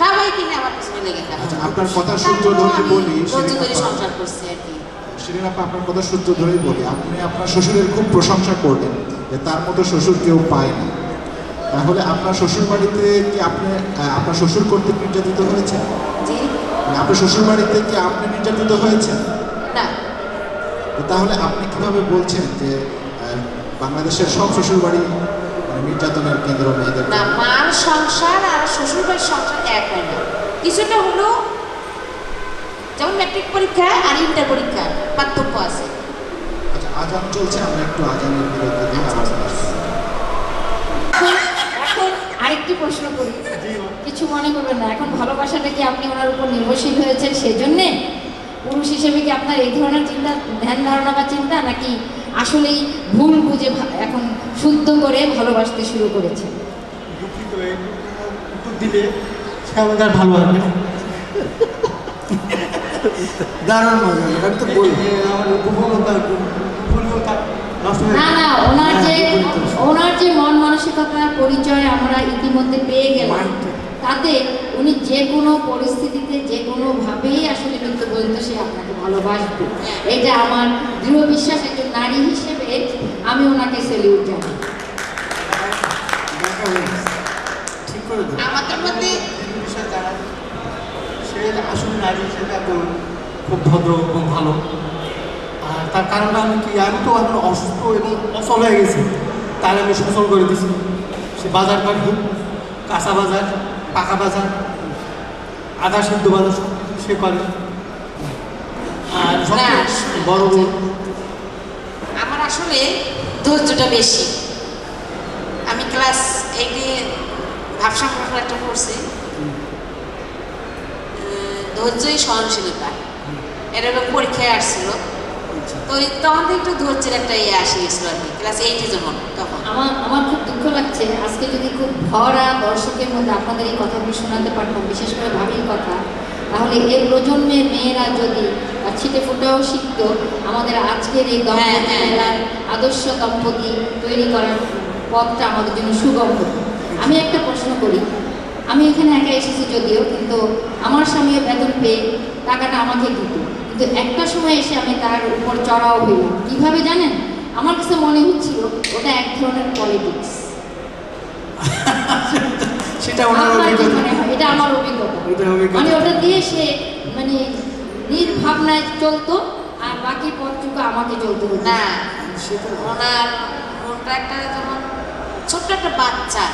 সবাইকে নিয়ে আমার পিছনে লেগে থাকতো। আচ্ছা, আপনার কথা সূত্র ধরে বলি, ধৈর্য ধরে শিরিন আপা, সংসার করছি আর কি। শিরিন আপা, আপনার কথা সূত্র ধরেই বলি, আপনি আপনার শ্বশুরের খুব প্রশংসা করলেন যে তার মতো শ্বশুর কেউ পায় না। তাহলে আপনার শ্বশুর বাড়িতে কি আপনি আপনার শ্বশুর কর্তৃক নির্যাতিত হয়েছে? জি মানে আপনার শ্বশুর বাড়িতে কি আপনি নির্যাতিত হয়েছেন? না, তো তাহলে আপনি কিভাবে বলছেন যে বাংলাদেশের সব শ্বশুর বাড়ি মানে নির্যাতনের কেন্দ্র মেয়েদের? না, মার সংসার আর শ্বশুরবাড়ির সংসার এক হয় না। কিছুটা হলো যেমন ম্যাট্রিক পরীক্ষা আর ইন্টার পরীক্ষা পার্থক্য আছে। আচ্ছা, আজান চলছে, আমরা একটু আজানের বিরুদ্ধে দিয়ে আবার আসছি। এখন আরেকটি প্রশ্ন করি, কিছু মনে করবেন না। এখন ভালোবাসাটা কি আপনি ওনার উপর নির্ভরশীল হয়েছেন সেজন্যে? পুরুষ হিসেবে কি আপনার এই ধরনের চিন্তা, ধ্যান ধারণা বা চিন্তা, নাকি আসলেই ভুল বুঝে এখন শুদ্ধ করে ভালোবাসতে শুরু করেছেন? দুঃখিত, উত্তর দিলে সে আমাদের আর ভালো হবে না। দারুণ মজা, আমি তো বলি। আমার গোপনতা নষ্ট হয়ে না না, ওনার যে হ্যাঁ, ওনার যে মন মানসিকতার পরিচয় আমরা ইতিমধ্যে পেয়ে গেলাম, তাতে উনি যে কোনো পরিস্থিতিতে যে কোনোভাবেই আসলে মৃত্যু পর্যন্ত সে আপনাকে ভালোবাসবে, এটা আমার দৃঢ় বিশ্বাস। একজন নারী হিসেবে আমি ওনাকে সেলিউট জানাই। দেখা হয়ে গেছে। ঠিক করে দাও। আমাদের মধ্যে বিষয় যারা সে আসলে নারী হিসেবে একদম খুব ভদ্র এবং ভালো। আর তার কারণটা আমি কি, আমি তো এখন অসুস্থ এবং অচল হয়ে গেছি, তাই আমি সচল করে দিছি। সে বাজার করে, কাঁচা বাজার, পাকা বাজার, আধা সিদ্ধ বাজার সব কিছু সে করে। আর না, সবচেয়ে বড় বড় আমার আসলে ধৈর্যটা বেশি। আমি ক্লাস 8-এ ভাবসাব একটা পড়ছি, ধৈর্যই সহনশীলতা, এরকম পরীক্ষায় আসছিল। তো তখন থেকে একটু ধৈর্যের একটা ইয়ে আসে গেছিল আর কি, ক্লাস 8-এ যখন তখন। আমার খুব দুঃখ লাগছে, আজকে যদি খুব ভরা দর্শকের মধ্যে আপনাদের এই কথাগুলো শোনাতে পারতাম, বিশেষ করে ভাবির কথা, তাহলে এই প্রজন্মের মেয়েরা যদি ছিটে ফোটাও শিখত, আমাদের আজকের এই দম্পতি মেলার আদর্শ দম্পতি তৈরি করার পথটা আমাদের জন্য সুগম হতো। আমি একটা প্রশ্ন করি, আমি এখানে একা এসেছি যদিও, কিন্তু আমার স্বামীও বেতন পেয়ে টাকাটা আমাকে দিত, কিন্তু একটা সময় এসে আমি তার উপর চড়াও হইলাম। কীভাবে জানেন? আমার কাছে মনে হচ্ছিল ওটা এক ধরনের পলিটিক্স। সেটা ওনার আপনার কি অভিজ্ঞতা। মনে হয়? এটা আমার অভিজ্ঞতা। ওইটা অভিজ্ঞতা। মানে ওটা দিয়ে সে মানে নির্ভাবনায় চলতো, আর বাকি পথটুকু আমাকে চলতে হতো। না, সেটা ওনার মনটা একটা যেমন ছোট্ট একটা বাচ্চা,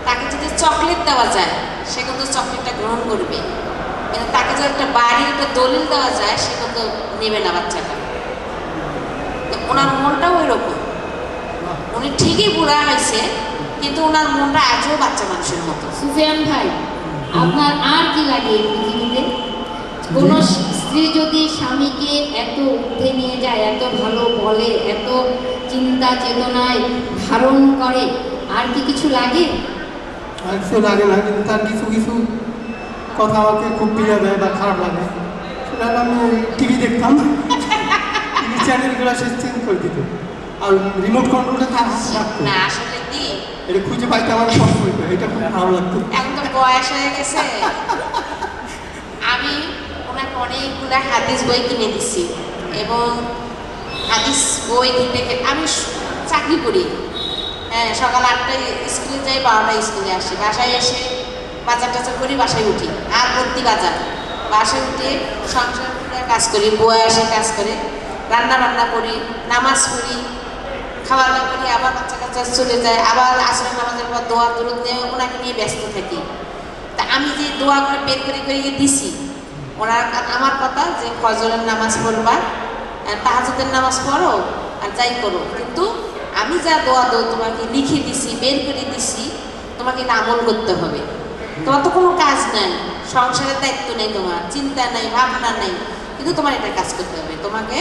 তাকে যদি চকলেট দেওয়া যায় সে কিন্তু চকলেটটা গ্রহণ করবে, কিন্তু তাকে যদি একটা বাড়ির একটা দলিল দেওয়া যায় সে কিন্তু নেবে না বাচ্চাটা। তো ওনার মনটাও ওই রকম। উনি ঠিকই বুড়া হয়েছে, কিন্তু ওনার মনটা আজও বাচ্চা মানুষের মতো। সুফিয়ান ভাই, আপনার আর কি লাগে এই পৃথিবীতে? কোনো স্ত্রী যদি স্বামীকে এত ঊর্ধ্বে নিয়ে যায়, এত ভালো বলে, এত চিন্তা চেতনায় ধারণ করে, আর কি কিছু লাগে? আর কিছু লাগে না, কিন্তু তার কিছু কিছু কথা আমাকে খুব পীড়া দেয় বা খারাপ লাগে। সেটা হলো আমি টিভি দেখতাম, টিভি চ্যানেলগুলো সে চেঞ্জ করে দিত, আর রিমোট কন্ট্রোলটা তার হাতে রাখতো। না আসলে কি, এটা খুঁজে পাইতে আমার কষ্ট হইতো, এটা খুব ভালো লাগতো। এখন তো বয়স হয়ে গেছে। আমি ওনাকে অনেকগুলো হাদিস বই কিনে দিছি, এবং হাদিস বই কিনতে আমি চাকরি করি। হ্যাঁ, সকাল 8টায় স্কুলে যাই, 12টায় স্কুলে আসি, বাসায় এসে বাজার টাজার করি, বাসায় উঠি, আর ভর্তি বাজার। বাসায় উঠে সংসার কাজ করি, বুয়া এসে কাজ করে, রান্না বান্না করি, নামাজ পড়ি, খাওয়া দাওয়া করি, আবার বাচ্চা কাচ্চা চলে যায়, আবার আসরের নামাজের পর দোয়া দরুদ দিয়ে ওনাকে নিয়ে ব্যস্ত থাকি। তা আমি যে দোয়াগুলো বের করে করে দিছি, ওনার আমার কথা যে ফজরের নামাজ পড়বা, তাহাজ্জুদের নামাজ পড়ো, আর যাই করো, কিন্তু আমি যা দোয়া তোমাকে লিখে দিছি, বের করে দিছি, তোমাকে এটা আমল করতে হবে। তোমার তো কোনো কাজ নাই, সংসারের দায়িত্ব নেই, তোমার চিন্তা নেই, ভাবনা নেই, কিন্তু তোমার এটা কাজ করতে হবে। তোমাকে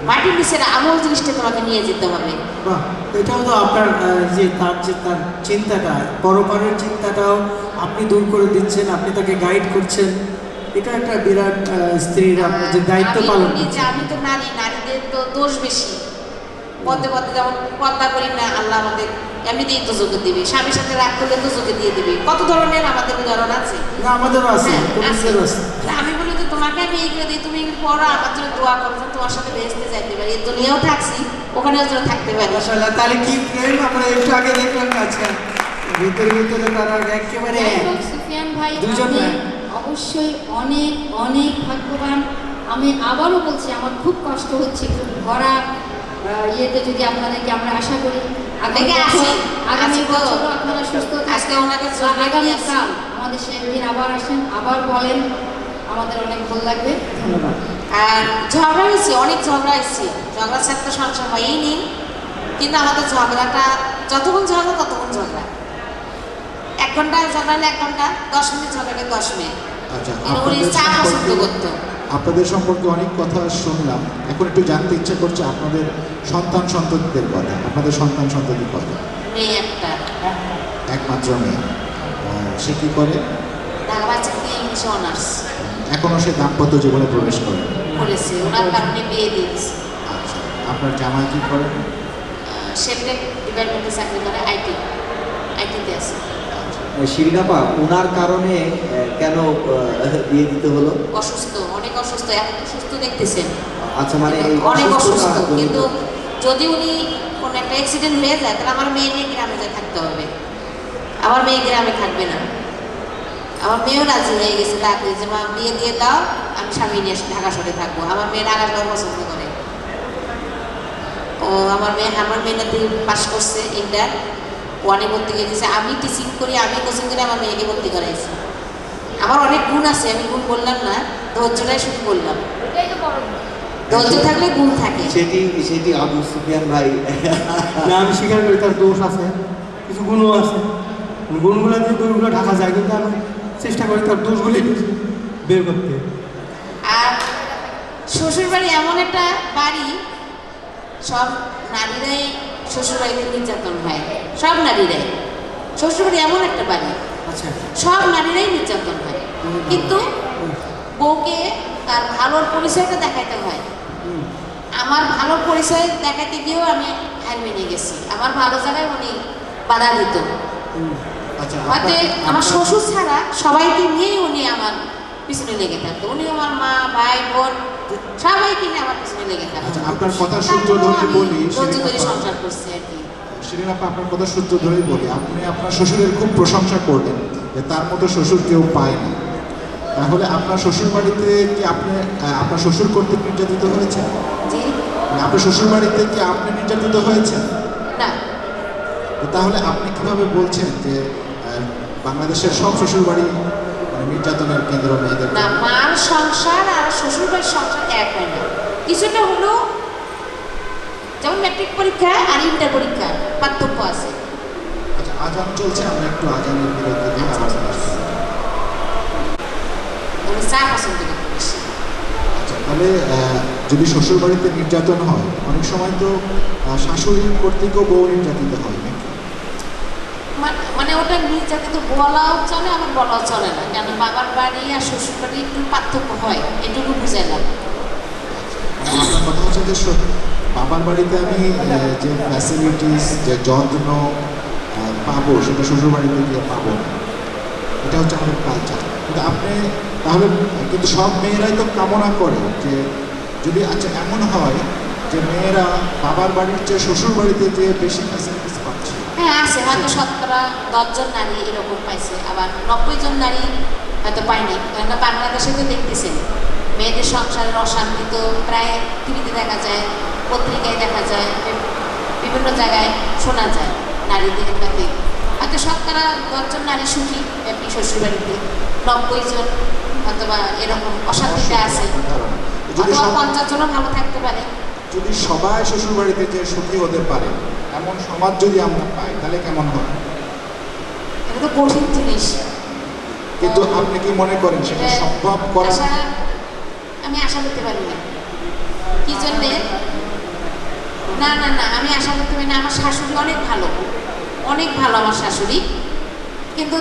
মাটির নিচের আমল জিনিসটা তোমাকে নিয়ে যেতে হবে। বাহ, এটাও তো আপনার যে তার চিন্তাটা, পরপারের চিন্তাটাও আপনি দূর করে দিচ্ছেন, আপনি তাকে গাইড করছেন। এটা একটা বিরাট স্ত্রীর আপনার যে দায়িত্ব আমি পালন বলি যে করছেন। আমি তো নারী, নারীদের তো দোষ বেশি। পদে পদে যেমন পর্দা করি না, আল্লাহ আমাদের এমনিতেই দুজকে দিবে, স্বামীর সাথে রাগ করলে দুজকে দিয়ে দিবে। কত ধরনের আমাদের উদাহরণ আছে। না, আমাদেরও আছে, হ্যাঁ, পুরুষদেরও আছে। তা আমি বলি যে তোমাকে আমি এইগুলো দিই, তুমি এগুলো পড়ো, আমার জন্য দোয়া করো, যেন তোমার সাথে বেহেশতে যাইতে পারি, এই দুনিয়াও থাকছি, ওখানেও যেন থাকতে পারি। মাশাআল্লাহ, তাহলে কি প্রেম আমরা একটু আগে দেখলাম। আচ্ছা, ভিতরে ভিতরে তারা একেবারে যাই এক। হোক, সুফিয়ান ভাই, দুজন আপনি এক। অবশ্যই অনেক অনেক ভাগ্যবান। আমি আবারও বলছি, আমার খুব কষ্ট হচ্ছে, খুব ভরা ইয়েতে যদি আপনাদেরকে আমরা আশা করি দেখে আসি, আগামী আসবো। বছরও আপনারা সুস্থ আজকে ওনাকে থাকবেন। জরুরি আগামীকাল আমাদের সেদিন আবার আসেন, আবার বলেন, আমাদের অনেক ভালো লাগবে। ধন্যবাদ। আর ঝগড়া হয়েছে, অনেক ঝগড়া হয়েছে, ঝগড়া ছাড়া তো সংসার হয়ই নি। কিন্তু আমাদের ঝগড়াটা যতক্ষণ ঝগড়া ততক্ষণ ঝগড়া। 1 ঘন্টা ঝগড়া হলে 1 ঘন্টা, 10 মিনিট ঝগড়ালে 10 মিনিট। আচ্ছা, উনি চা পছন্দ করতো। আপনাদের সম্পর্কে অনেক কথা শুনলাম, এখন একটু জানতে ইচ্ছা করছে আপনাদের সন্তান সন্ততিদের কথা। আপনাদের সন্তান সন্ততির কথা? মেয়ে একটা, একমাত্র মেয়ে। সে কি করে? ঢাকা বাচ্চা দিয়ে ইংলিশে অনার্স এখনো সে দাম্পত্য জীবনে প্রবেশ করে? করেছে, ওনার কারণে বিয়ে দিয়েছে। আচ্ছা, আপনার জামাই কি করেন? শেপটেক ডিপার্টমেন্টে চাকরি করে, আইটিতে আছে। শিরিনাপা, ওনার কারণে কেন বিয়ে দিতে হলো? অসুস্থ, অনেক অসুস্থ, এখন তো সুস্থ দেখতেছেন। আচ্ছা, মানে এই অনেক অসুস্থতা অসুস্থ, জনিত- কিন্তু যদি উনি কোনো একটা অ্যাক্সিডেন্ট হয়ে যায় তাহলে আমার মেয়ে নিয়ে গ্রামে যায় থাকতে হবে। আমার মেয়ে গ্রামে থাকবে না। আমার মেয়েও রাজি হয়ে গেছে রাতে যে মা বিয়ে দিয়ে দাও, আমি স্বামী নিয়ে ঢাকা শহরে থাকবো। আমার মেয়ে ঢাকা শহর পছন্দ করে। ও আমার মেয়েটাতে পাস করছে, ইন্টার ওয়ানে ভর্তি করে দিয়েছে। আমি টিচিং করি, আমি কোচিং করে আমার মেয়েকে ভর্তি করাইছি। আমার অনেক গুণ আছে, আমি গুণ বললাম না, ধৈর্যটাই শুধু বললাম। ধৈর্য থাকলে গুণ থাকে। সেটি আবু সুফিয়ান ভাই না, আমি স্বীকার করি তার দোষ আছে, কিছু গুণও আছে। গুণগুলো দিয়ে দোষগুলো ঢাকা যায়, কিন্তু আমি চেষ্টা করি তার দোষগুলি বের করতে। আর শ্বশুর বাড়ি এমন একটা বাড়ি, সব নারীরাই শ্বশুর বাড়িতে নির্যাতন হয়, সব নারীরাই। শ্বশুর বাড়ি এমন একটা বাড়ি, আচ্ছা, সব নারীরাই নির্যাতন হয়, কিন্তু বউকে তার ভালোর পরিচয়টা দেখাইতে হয়। আমার ভালো পরিচয় দেখাতে গিয়েও আমি হার মেনে গেছি। আমার ভালো জায়গায় উনি বাধা দিত। আচ্ছা, হয়তো আমার শ্বশুর ছাড়া সবাইকে নিয়েই উনি আমার পিছনে লেগে থাকতো। উনি আমার মা, ভাই, বোন সবাইকে নিয়ে আমার পিছনে লেগে থাকতো। আচ্ছা, আপনার কথা সূত্র তারপরেও ধরে আমি বলি, ধৈর্য ধরে শিরিনাপা। সংসার করছি আর কি। শিরিনাপা, আপনার কথা সূত্র ধরেই বলি, আপনি আপনার শ্বশুরের খুব প্রশংসা করলেন যে তার মতো শ্বশুর কেউ পায় না। তাহলে আপনার শ্বশুর বাড়িতে কি আপনার শ্বশুর কর্তৃক নির্যাতিত হয়েছে? জি, আপনার শ্বশুর বাড়িতে কি আপনি নির্যাতিত হয়েছেন? না, তো তাহলে আপনি কিভাবে বলছেন যে বাংলাদেশের সব শ্বশুর বাড়ি নির্যাতনের কেন্দ্র মেয়েদের? না, মার সংসার আর শ্বশুর বাড়ির সংসার এক হয় না। কিছুটা হলো যেমন ম্যাট্রিক পরীক্ষা আর ইন্টার পরীক্ষা পার্থক্য আছে। আচ্ছা, আজান চলছে, আমরা একটু আজানের বিরতি দিয়ে আবার আসবো। উনি চা পছন্দ করতে বেশি। আচ্ছা, তাহলে যদি শ্বশুর বাড়িতে নির্যাতন হয়, অনেক সময় তো শাশুড়ি কর্তৃকও বউ নির্যাতিত হয় নাকি? মানে ওটা নির্যাতিত বলাও চলে, আমার বলাও চলে না, কেন বাবার বাড়ি আর শ্বশুর বাড়ি একটু পার্থক্য হয়, এটুকু বুঝাইলাম। মানে আপনার কথা হচ্ছে যে বাবার বাড়িতে আমি যে ফ্যাসিলিটিস, যে যত্ন পাবো, সেটা শ্বশুর বাড়িতে গিয়ে পাবো না। এটা হচ্ছে আমাদের কালচার। কিন্তু আপনি তাহলে, কিন্তু সব মেয়েরাই তো কামনা করে যে যদি আচ্ছা এমন হয় যে মেয়েরা বাবার বাড়ির চেয়ে শ্বশুর বাড়িতে গিয়ে বেশি ফ্যাসিলিটিস পাচ্ছে। হ্যাঁ, আছে, হয়তো 10 জন নারী এরকম পাইছে, আবার 90 জন নারী হয়তো পায়নি। কেননা বাংলাদেশে তো দেখতেছেন মেয়েদের সংসারের অশান্তি তো প্রায় টিভিতে দেখা যায়, পত্রিকায় দেখা যায়, বিভিন্ন জায়গায় শোনা যায় নারীদের কাছে। হয়তো 10 জন নারী সুখী এমনি শ্বশুরবাড়িতে, 90 জন অথবা এরকম অশান্তিতে আছে, যদি অথবা 50 জনও ভালো থাকতে পারে। যদি সবাই শ্বশুর বাড়িতে যে সুখী হতে পারে এমন সমাজ যদি আমরা পাই, তাহলে কেমন হয়? এটা তো কঠিন জিনিস। কিন্তু আপনি কি মনে করেন সেটা সম্ভব করা? আমি আশা করতে পারি না। কি জন্যে? না, আমি আশা করতে পারি না। আমার শাশুড়ি অনেক ভালো, অনেক ভালো আমার শাশুড়ি, কিন্তু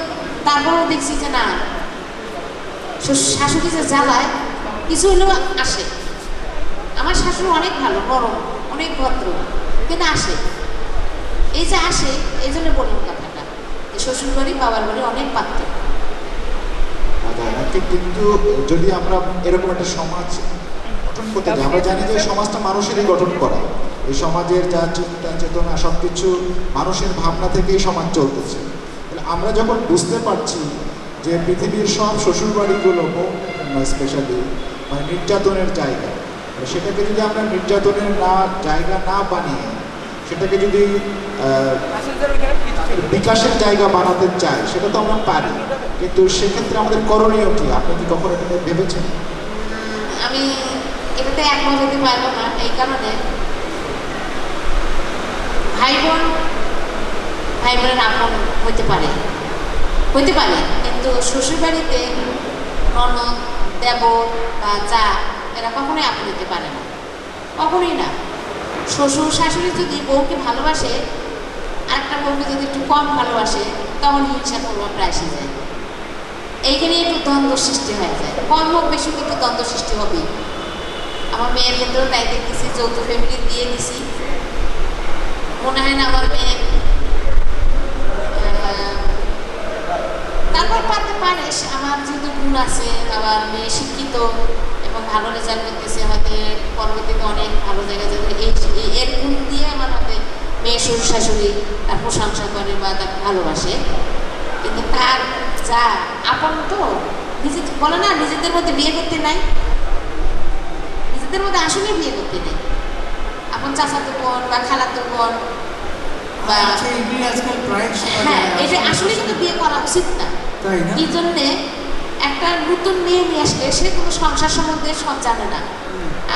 তারপরেও দেখছি যে না, শাশুড়ি যে জ্বালায় কিছু হলেও আসে। আমার শাশুড়ি অনেক ভালো, নরম, অনেক ভদ্র, কিন্তু আসে। এই যে আসে, এই জন্য বললাম কথাটা যে শ্বশুর বাড়ি বাবার বাড়ি অনেক পার্থক্য। কিন্তু যদি আমরা এরকম একটা সমাজ গঠন করতে চাই, আমরা জানি যে সমাজটা মানুষেরই গঠন করা, এই সমাজের যা চিন্তা চেতনা সবকিছু মানুষের ভাবনা থেকেই সমাজ চলতেছে। তাহলে আমরা যখন বুঝতে পারছি যে পৃথিবীর সব শ্বশুর বাড়িগুলো স্পেশালি মানে নির্যাতনের জায়গা, সেটাকে যদি আমরা নির্যাতনের জায়গা না বানিয়ে সেটাকে যদি বিকাশের জায়গা বানাতে চাই, সেটা তো আমরা পারি, কিন্তু সেক্ষেত্রে আমাদের করণীয় কি? আপনি কি কখনো এটা নিয়ে ভেবেছেন? আমি এটাতে একমত হতে পারবো না, এই কারণে ভাই বোনের আপন হতে পারে, কিন্তু শ্বশুরবাড়িতে ননদ, দেবর বা যা, এরা কখনোই আপন হতে পারে না, কখনোই না। শ্বশুর শাশুড়ি যদি বউকে ভালোবাসে, আরেকটা বউকে যদি একটু কম ভালোবাসে, তখন হিংসার প্রভাবটা এসে যায়। এইখানে একটু দ্বন্দ্ব সৃষ্টি হয়ে যায়, কম হোক বেশি কিন্তু দ্বন্দ্ব সৃষ্টি হবেই। আমার মেয়ের ক্ষেত্রেও তাই দেখতেছি, যৌথ ফ্যামিলি দিয়ে দিছি, মনে হয় না আমার মেয়ে তারপর পারতে পারে, আমার যেহেতু গুণ আছে, আমার মেয়ে শিক্ষিত এবং ভালো রেজাল্ট করতেছে, হয়তো পরবর্তীতে অনেক ভালো জায়গায় যাবে, এর গুণ দিয়ে আমার হাতে মেয়ে শ্বশুর শাশুড়ি তার প্রশংসা করে বা তাকে ভালোবাসে। কিন্তু তার যা আপন তো নিজে বলে না, নিজেদের মধ্যে বিয়ে করতে নাই, নিজেদের মধ্যে আসলে বিয়ে করতে নেই। আপন চাচাতো বোন বা খালাতো বোন বা আচ্ছা, এগুলি আজকাল প্রায় হ্যাঁ, এটা আসলে কিন্তু বিয়ে করা উচিত না। তাই না? এই জন্যে একটা নতুন মেয়ে নিয়ে আসলে সে কোনো সংসার সম্বন্ধে সব জানে না,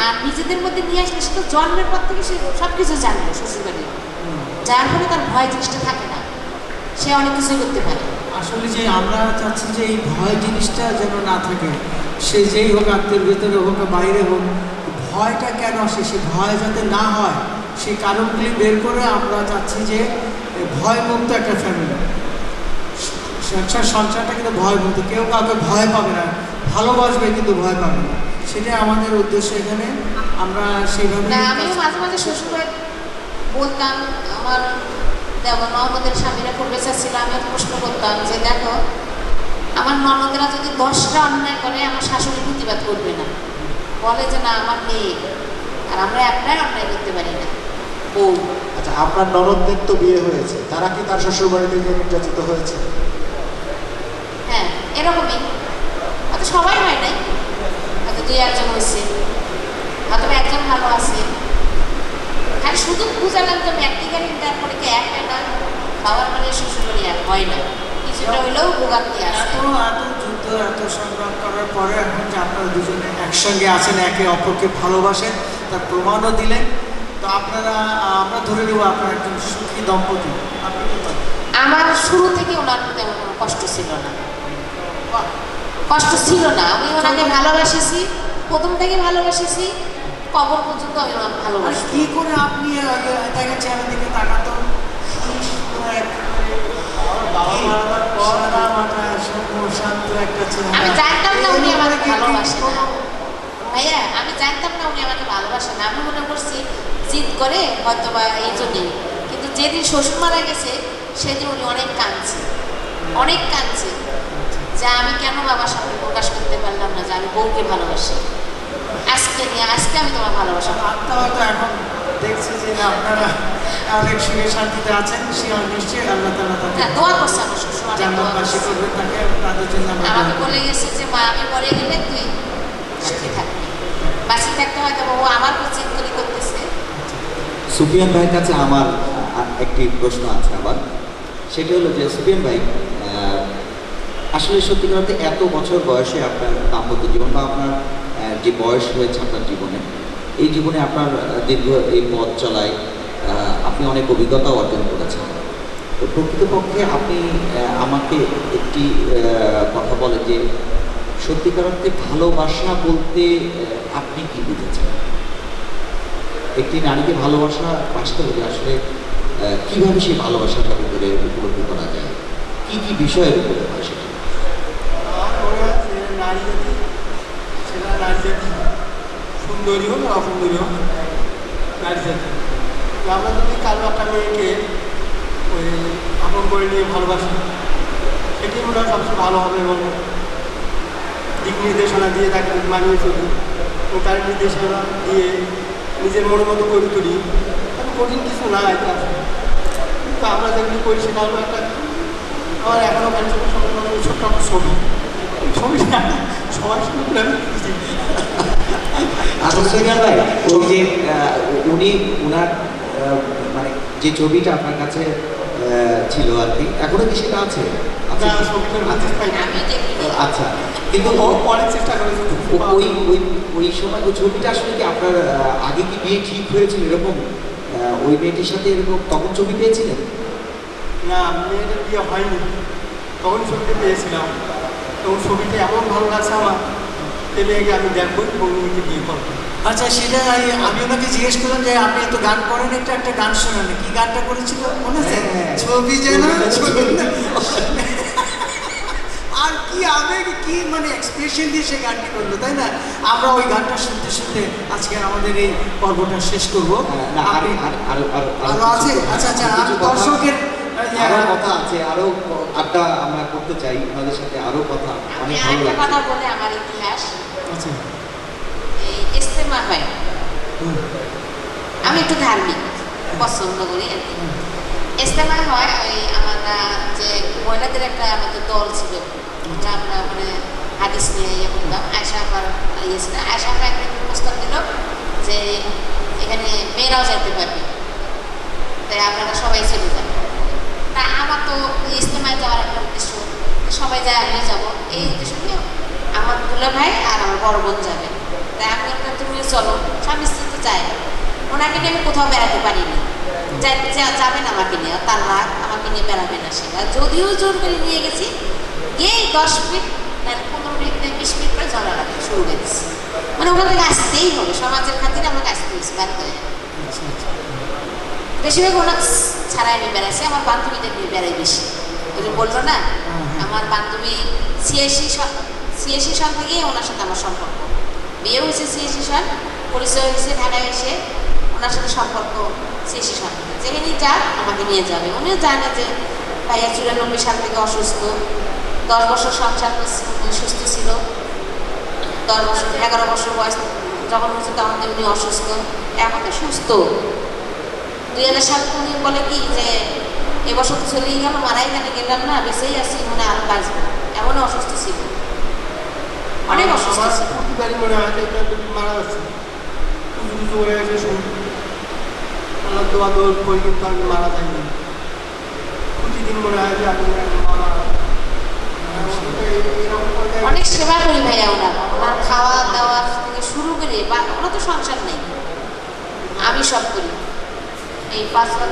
আর নিজেদের মধ্যে নিয়ে আসলে সে তো জন্মের পর থেকে সে সব কিছু জানে শ্বশুরবাড়ি, যার ফলে তার ভয় জিনিসটা থাকে না, সে অনেক কিছুই করতে পারে। আসলে যে আমরা চাচ্ছি যে এই ভয় জিনিসটা যেন না থাকে, সে যেই হোক, আত্মীয়ের ভেতরে হোক বাইরে হোক, ভয়টা কেন আসে, সে ভয় যাতে না হয় সেই কারণগুলি বের করে আমরা চাচ্ছি যে ভয়মুক্ত একটা ফ্যামিলি, সংসারটা কিন্তু ভয়মুক্ত, কেউ কাউকে ভয় পাবে না, ভালোবাসবে কিন্তু ভয় পাবে না, সেটাই আমাদের উদ্দেশ্য এখানে। আমরা সেইভাবে না, আমিও মাঝে মাঝে শ্বশুরবাড়ি বলতাম, আমার দেওয়া ননদের স্বামীরা খুব বেঁচে ছিল, আমি প্রশ্ন করতাম যে দেখো আমার ননদরা যদি 10টা অন্যায় করে আমার শাশুড়ি প্রতিবাদ করবে না, বলে যে না আমার মেয়ে, আর আমরা একটাই অন্যায় করতে পারি না বউ। আচ্ছা, আপনার ননদদের তো বিয়ে হয়েছে, তারা কি তার শ্বশুর বাড়ি থেকে নির্যাতিত হয়েছে? হ্যাঁ, এরকমই, হয়তো সবাই হয় নাই, হয়তো 2-1 হয়েছে, হয়তো একজন ভালো আছে। খালি শুধু বুঝালাম তো ম্যাট্রিক্যাল ইন্টার পরীক্ষা একটা নয়, বাবার বাড়ি শ্বশুর বাড়ি এক হয় না, কিছুটা হইলেও ভোগান্তি আছে। এত যুদ্ধ, এত সংগ্রাম করার পরে এখন যে আপনারা দুজনে একসঙ্গে আছেন, একে অপরকে ভালোবাসেন, তার প্রমাণও দিলেন, তো আপনারা, আমরা ধরে নেব আপনারা একজন সুখী দম্পতি। আপনি কি বলেন? আমার শুরু থেকে ওনার প্রতি আমার কোনো কষ্ট ছিল না, কষ্ট ছিল না, আমি ওনাকে ভালোবাসেছি, প্রথম থেকে ভালোবাসেছি, কবর পর্যন্ত আমি ওনাকে আর ভালোবাসি। কি করে আপনি দেখেন চেহারা দিকে তাকাতো, শান্ত একটা আমি চেহারা, জানতাম না উনি আমাকে ভালোবাসে না ভাইয়া, আমি জানতাম না উনি আমাকে ভালোবাসে না, আমি মনে করছি জিদ করে হয়তো বা এই জন্যেই। কিন্তু যেদিন শ্বশুর মারা গেছে সেদিন উনি অনেক কাঁদছে, অনেক কাঁদছে, যে আমি কেন বাবার সামনে প্রকাশ করতে পারলাম না যে আমি বউকে ভালোবাসি, আজকে আমি তোমার ভালোবাসা। আত্মা হয়তো এখন দেখছে যে না আপনারা অনেক সুখে শান্তিতে আছেন, সে নিশ্চয়ই আল্লাহ তাআলা তাকে হ্যাঁ, দোয়া করছে আমার শ্বশুর, অনেক দোয়া জান্নাতবাসী করছে। করবেন, তাকে তাদের জন্য আমরা আমাকে দোয়া করি। বলে গেছে যে মা আমি মরে গেলে তুই সুখে থাকবি, বাঁচি থাকতে হয়তো ও আমার চিন্তা করতেছে। সুফিয়ান ভাইয়ের কাছে আমার একটি প্রশ্ন আছে আবার, সেটা হলো যে সুফিয়ান ভাই, আসলে সত্যি কথা এত বছর বয়সে আপনার দাম্পত্য জীবন বা আপনার যে বয়স হয়েছে আপনার জীবনে, এই জীবনে আপনার দীর্ঘ এই পথ চলায় আপনি অনেক অভিজ্ঞতাও অর্জন করেছেন। তো প্রকৃতপক্ষে আপনি আমাকে একটি কথা বলেন যে সত্যিকার অর্থে ভালোবাসা বলতে আপনি কি বুঝেছেন? একটি নারীকে ভালোবাসা বাসতে হলে আসলে কীভাবে সেই ভালোবাসাটা ভিতরে উপলব্ধি করা যায়, কী কী বিষয়ের উপরে হয় সেটা? আমার মনে হয় যে নারী জাতি, সেটা নারী জাতি সুন্দরী হোক আর অসুন্দরী হোক, নারী জাতি। তো আমরা যদি কারো একটা মেয়েকে ওই আপন করে নিয়ে ভালোবাসি, সেটি মনে হয় সবচেয়ে ভালো হবে এবং দিক নির্দেশনা দিয়ে তাকে মানিয়ে চলি এবং তার নির্দেশনা দিয়ে নিজের মনের মতো করে তুলি। তবে কঠিন কিছু না এটা, কিন্তু আমরা যেগুলি করি সেটা হলো একটা, আমার এখনও কাছে ছোট্ট একটা ছবি, ছবিটা সবাই শুনলে আমি খুশি। আচ্ছা সুফিয়ান ভাই, ওই যে উনি ওনার মানে যে ছবিটা আপনার কাছে ছিল আর কি, এখনো কি সেটা আছে? আপনার ছবিটার মধ্যে পাই না। আমি দেখিনি। আচ্ছা, কিন্তু ও অনেক চেষ্টা করেছে ওই ওই ওই সময় ওই ছবিটা আসলে কি আপনার আগে কি বিয়ে ঠিক হয়েছিল এরকম? ওই মেয়েটির সাথে এরকম তখন ছবি পেয়েছিলেন? না, মেয়েদের বিয়ে হয়নি, তখন ছবিটা পেয়েছিলাম এবং ছবিটা এমন ভালো লাগছে আমার, এই মেয়েকে আমি দেখবো এবং মেয়েকে বিয়ে করবো। আচ্ছা, সেটা আমি ওনাকে জিজ্ঞেস করলাম যে আপনি তো গান করেন, একটা গান শোনান, কি গানটা করেছিল মনে আছে? হ্যাঁ। ছবি যেন ছবি না। আর কি কি আবেগ, কি মানে এক্সপ্রেশন দিয়ে সে গানটি করলো, তাই না? আমরা ওই গানটা শুনতে শুনতে আজকে আমাদের এই পর্বটা শেষ করবো। না, আপনি- আরো আরো আছে? আচ্ছা আচ্ছা, আমি কিছু কথা- দর্শকের আরো কথা আছে, আরো আড্ডা আমরা করতে চাই ওনাদের সাথে, আরো কথা আমি অনেক ভালো আরেকটা কথা লাগছে। বলে আমার ইতিহাস, আচ্ছা এই ইস্তেমা হয়, হুম, আমি একটু ধার্মিক পছন্দ করি আর কি। ইস্তেমা হয় ওই আমরা যে মহিলাদের একটা আমাদের দল ছিল, আমরা মানে হাদিস নিয়ে ইয়ে করতাম। আয়সা আবার ইয়ে ছিল, আয়সা আবার একটা প্রস্তাব দিল যে এখানে মেয়েরাও যেতে পারবে, তাই আপনারা সবাই চলে যাবেন। তা আমার তো ইস্তেমায় যাওয়ার একটা উদ্দেশ্য, সবাই যায় আমিও যাবো, এই উদ্দেশ্য নিয়ে আমার দুলা ভাই আর আমার বড় বোন যাবে। তাই আমি একটা তুমিও চলো, স্বামী স্ত্রী তো যায়। ওনাকে নিয়ে আমি কোথাও বেড়াতে পারিনি, যাবেন আমাকে নিয়ে, তার রাগ আমাকে নিয়ে বেড়াবে না সে। আর যদিও জোর করে নিয়ে গেছি, গিয়ে 10 মিনিট 15 মিনিট 20 মিনিট পরে ঝগড়া লাগে শুরু হয়ে গেছে। মানে ওখান থেকে আসতেই হবে, সমাজের খাতিরে আমাকে আসতে হয়েছে বাধ্য হয়ে। আচ্ছা আচ্ছা, বেশিরভাগ ওনার ছাড়াই আমি বেড়াইছি, আমার বান্ধবীদের নিয়ে বেড়াই বেশি। ওই যে বললো না, আমার বান্ধবী 86 সাল থেকেই ওনার সাথে আমার সম্পর্ক। বিয়ে হয়েছে 86 সাল, পরিচয় হয়েছে ঢাকায় এসে, ওনার সাথে সম্পর্ক 86 সাল থেকে। যেখানেই যাক আমাকে নিয়ে যাবে। উনিও জানে যে ভাইয়া 94 সাল থেকে অসুস্থ, 10 বছর সংসার করছে, উনি সুস্থ ছিল। 10 বছর 11 বছর বয়স যখন হচ্ছে তখন উনি অসুস্থ, এখন তো সুস্থ। 2000 সালে উনি বলে কি যে এবছর তো চলেই গেল, মারাই জানে গেলাম না, বেঁচেই আছি, মনে আরো বাঁচবো। এমনও অসুস্থ ছিল, অনেক অসুস্থ আমার ছিল। প্রতিবারই মনে হয় যে এটা যদি মারা যাচ্ছে কিছু কিছু হয়ে গেছে শুন, আল্লাহ দোয়া দোয়া করি কিন্তু আমি মারা যাইনি। প্রতিদিন মনে হয় যে আমি মারা এরকম করে অনেক সেবা করি ভাইয়া ওনার খাওয়া দাওয়া থেকে শুরু করে, বা ওরা তো সংসার নেই, আমি সব করি। এই 5 লাখ